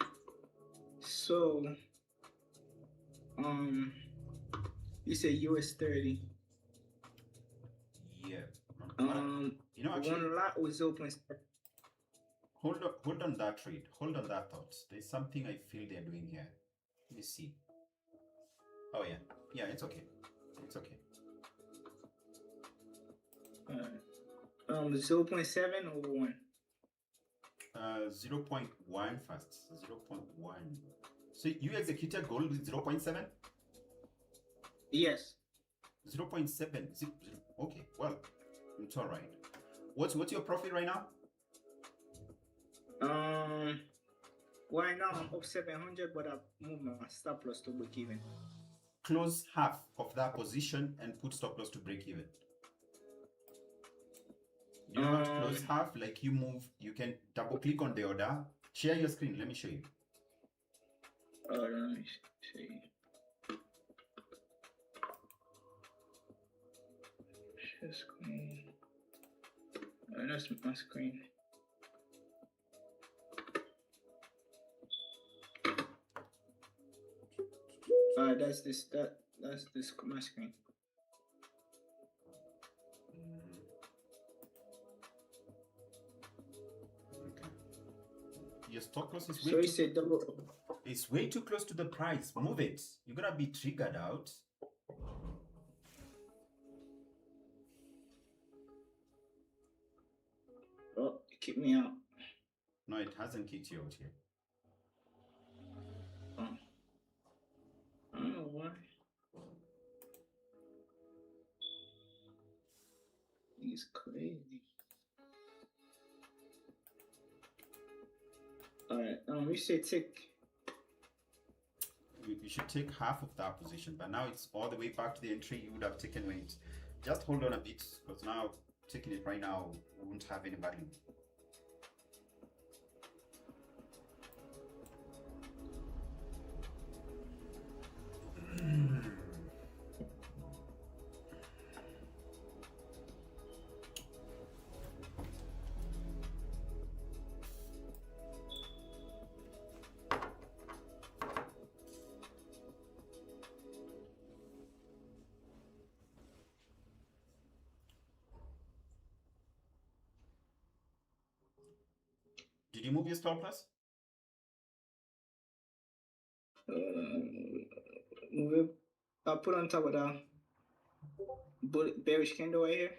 [SPEAKER 5] So, you say US 30.
[SPEAKER 4] Yeah. You know,
[SPEAKER 5] one
[SPEAKER 4] actually,
[SPEAKER 5] lot was 0.7.
[SPEAKER 4] hold on that trade. Hold on that thought. There's something I feel they're doing here. Let me see. Oh yeah, yeah, it's okay. It's okay.
[SPEAKER 5] 0.7 or 1.
[SPEAKER 4] 0.1 first. 0.1. So you executed gold with 0.7?
[SPEAKER 5] Yes.
[SPEAKER 4] 0.7. Okay, well, it's all right. What's your profit right now?
[SPEAKER 5] Right now I'm up 700, but I've moved my stop loss to break even.
[SPEAKER 4] Close half of that position and put stop loss to break even. You know how to close half? Like you move, you can double click on the order. Share your screen. Let me show you.
[SPEAKER 5] Let me see. Share screen. That's my screen. That's this my screen.
[SPEAKER 4] Okay. Your stop loss is
[SPEAKER 5] So you said double.
[SPEAKER 4] it's way too close to the price. Move it. You're gonna be triggered out.
[SPEAKER 5] Oh, it kicked me out.
[SPEAKER 4] No, it hasn't kicked you out yet.
[SPEAKER 5] Oh. I don't know why. He's crazy. Alright, we should take.
[SPEAKER 4] You should take half of that position, but now it's all the way back to the entry you would have taken when it. Just hold on a bit, because now taking it right now won't have any value. Did you move your stop loss?
[SPEAKER 5] Move it. I'll put on top of the bearish candle right here.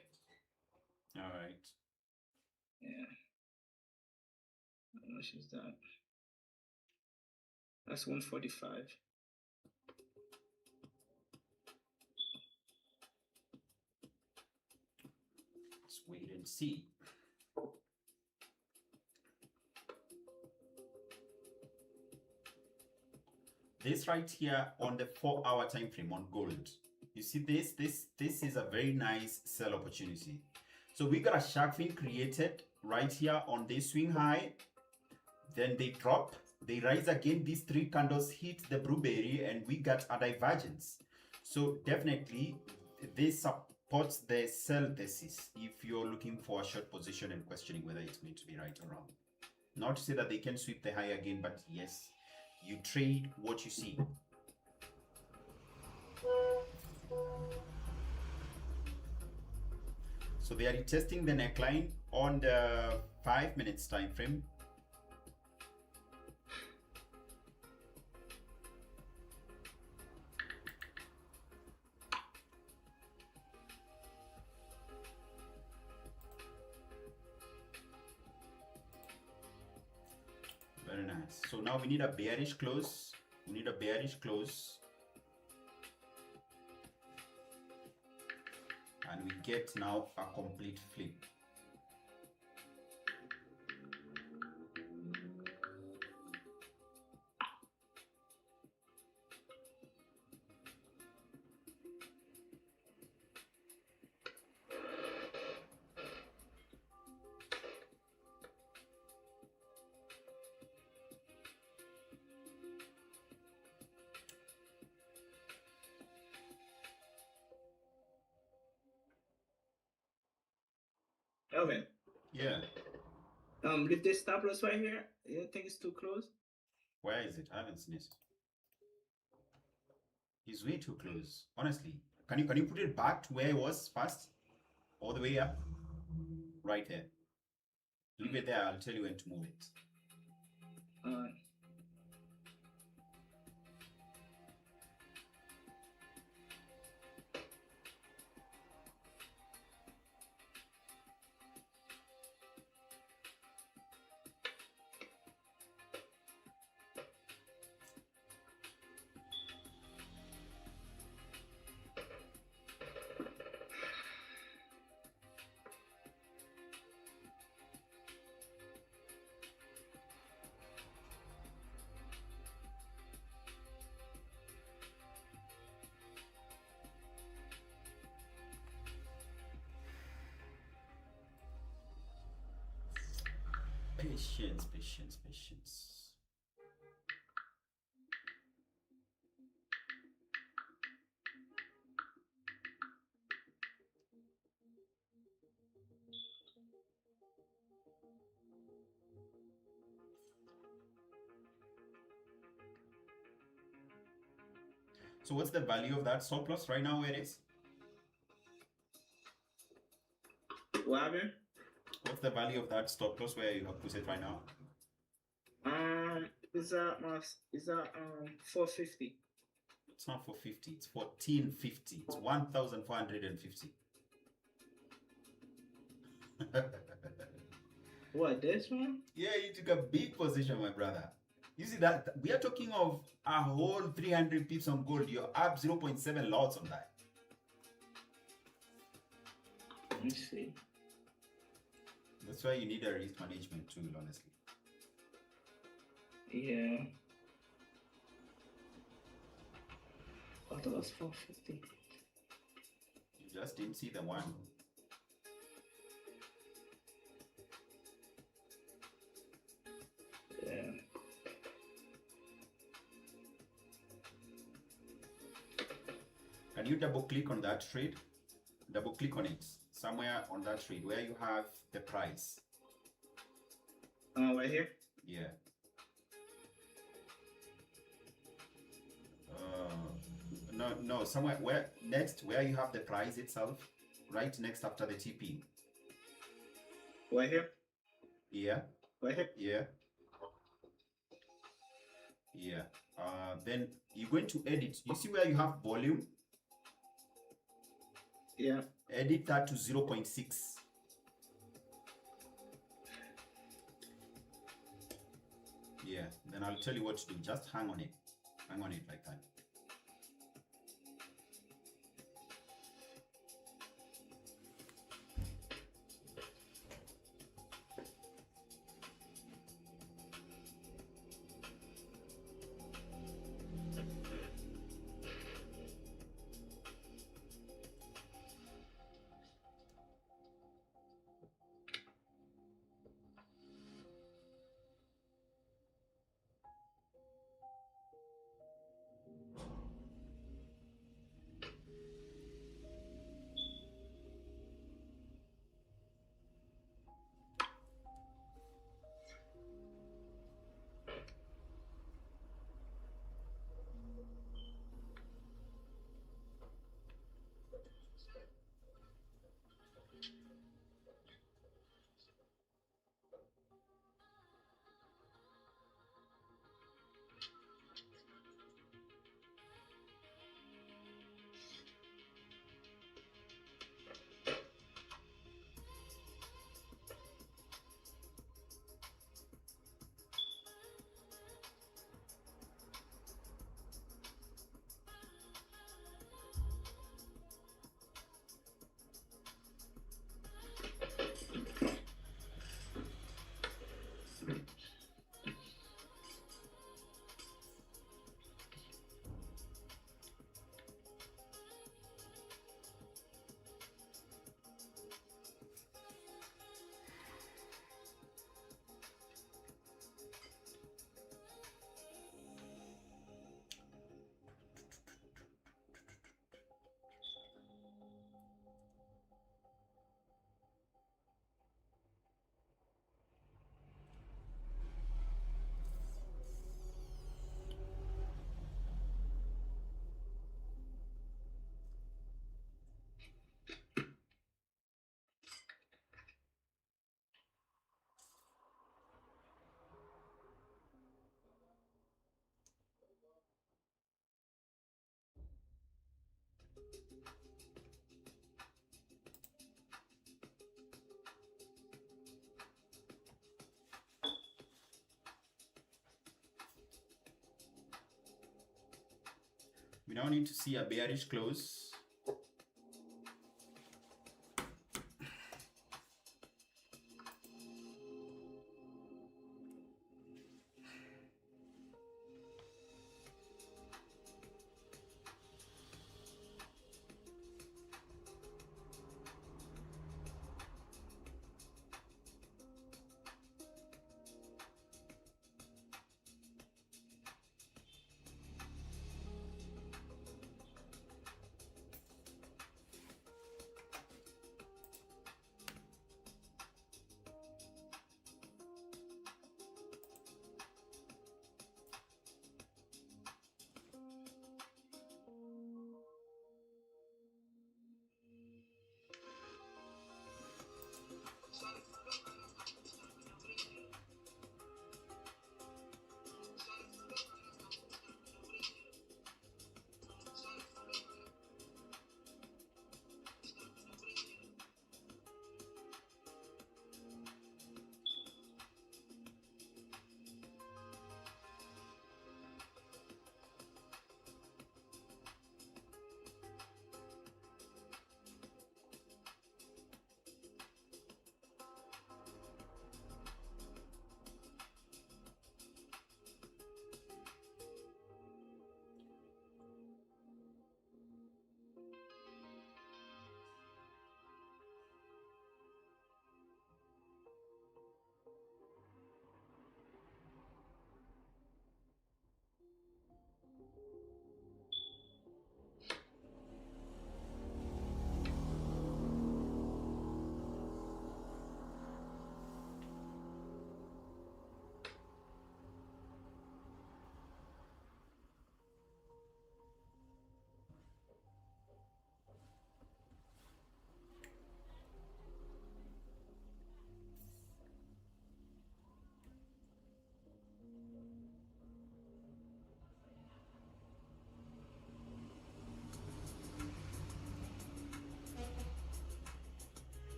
[SPEAKER 4] All right.
[SPEAKER 5] Yeah. How much is that? That's 145.
[SPEAKER 4] Let's wait and see. This right here on the 4-hour time frame on gold. You see this is a very nice sell opportunity. So we got a shark fin created right here on this swing high. Then they drop, they rise again. These 3 candles hit the blueberry and we got a divergence. So definitely this supports the sell thesis if you're looking for a short position and questioning whether it's going to be right or wrong. Not to say that they can sweep the high again, but yes, you trade what you see. So they are testing the neckline on the 5 minutes time frame. Very nice. So now we need a bearish close. We need a bearish close. And we get now a complete flip.
[SPEAKER 5] Okay.
[SPEAKER 4] Yeah.
[SPEAKER 5] With this stop loss right here, you don't think it's too close?
[SPEAKER 4] Where is it? I haven't seen it. It's way too close. Honestly. Can you put it back to where it was first? All the way up? Right there. Leave it there, I'll tell you when to move it. Patience, patience, patience. So what's the value of that stop loss right now where it is?
[SPEAKER 5] What happened?
[SPEAKER 4] What's the value of that stop loss where you have put it right now?
[SPEAKER 5] Is that 450?
[SPEAKER 4] It's not 450, it's 1450. It's 1450.
[SPEAKER 5] What, this one?
[SPEAKER 4] Yeah, you took a big position, my brother. You see that we are talking of a whole 300 pips on gold. You're up 0.7 lots on that.
[SPEAKER 5] Let me see.
[SPEAKER 4] That's why you need a risk management tool, honestly.
[SPEAKER 5] Yeah. I thought it was 450.
[SPEAKER 4] You just didn't see the one.
[SPEAKER 5] Yeah.
[SPEAKER 4] Can you double click on that trade? Double click on it. Somewhere on that trade where you have the price.
[SPEAKER 5] Right here?
[SPEAKER 4] Yeah. No, somewhere where you have the price itself, right next after the TP.
[SPEAKER 5] Right here?
[SPEAKER 4] Yeah.
[SPEAKER 5] Right here?
[SPEAKER 4] Yeah. Yeah. Then you're going to edit. You see where you have volume?
[SPEAKER 5] Yeah.
[SPEAKER 4] Edit that to 0.6. Yeah. Then I'll tell you what to do. Just hang on it. Hang on it like that. We now need to see a bearish close.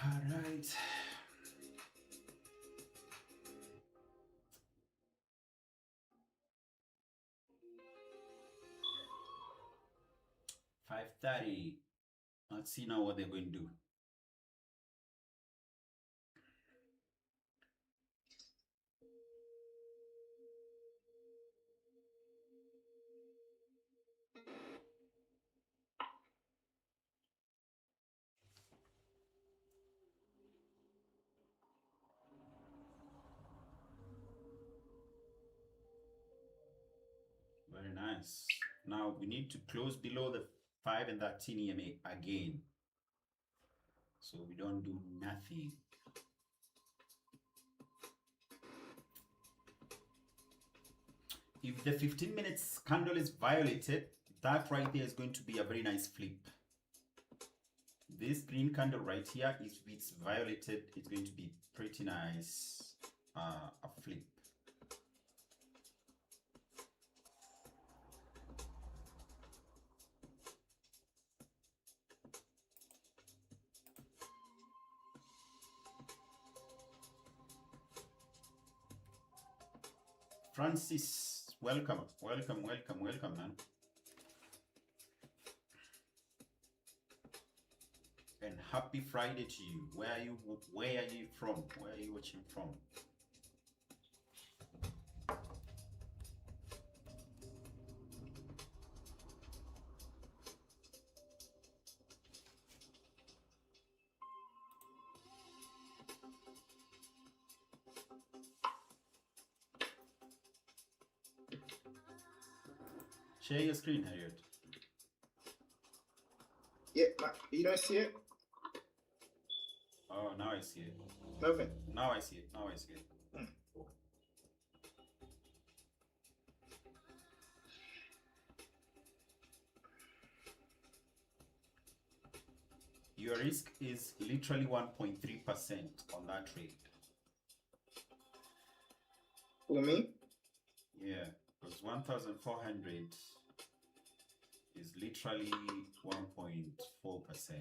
[SPEAKER 4] All right. $5.30. Let's see now what they're going to do. Very nice. Now we need to close below the 5 and 13 EMA again, so we don't do nothing. If the 15 minutes candle is violated, that right there is going to be a very nice flip. This green candle right here, if it's violated, it's going to be pretty nice, a flip. Francis, welcome, welcome, welcome, welcome, man. And happy Friday to you. Where are you from? Where are you watching from? Share your screen, Harriet.
[SPEAKER 5] Yeah, you don't see it?
[SPEAKER 4] Oh, now I see it.
[SPEAKER 5] Perfect.
[SPEAKER 4] Now I see it. Now I see it. Your risk is literally 1.3% on that trade.
[SPEAKER 5] For me?
[SPEAKER 4] Yeah, because 1,400 is literally 1.4%.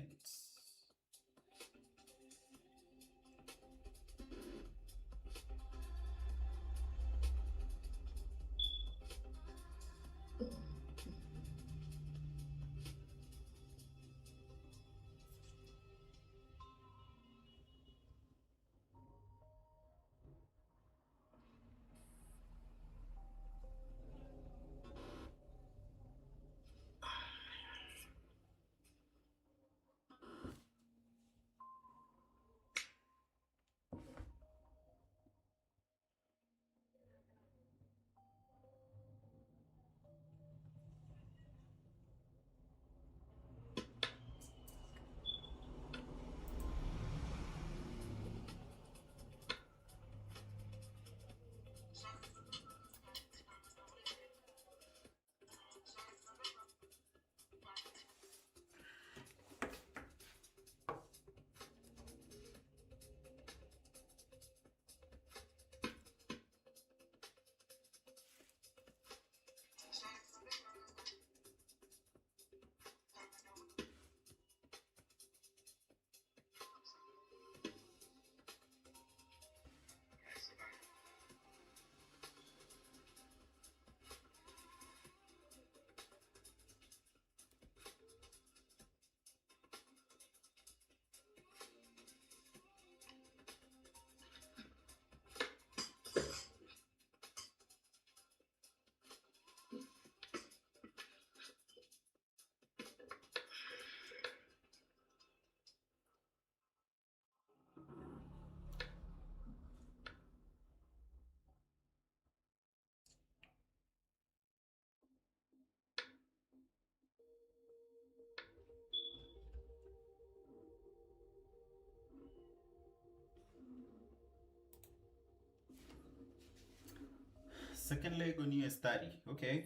[SPEAKER 4] Second leg on US 30, okay.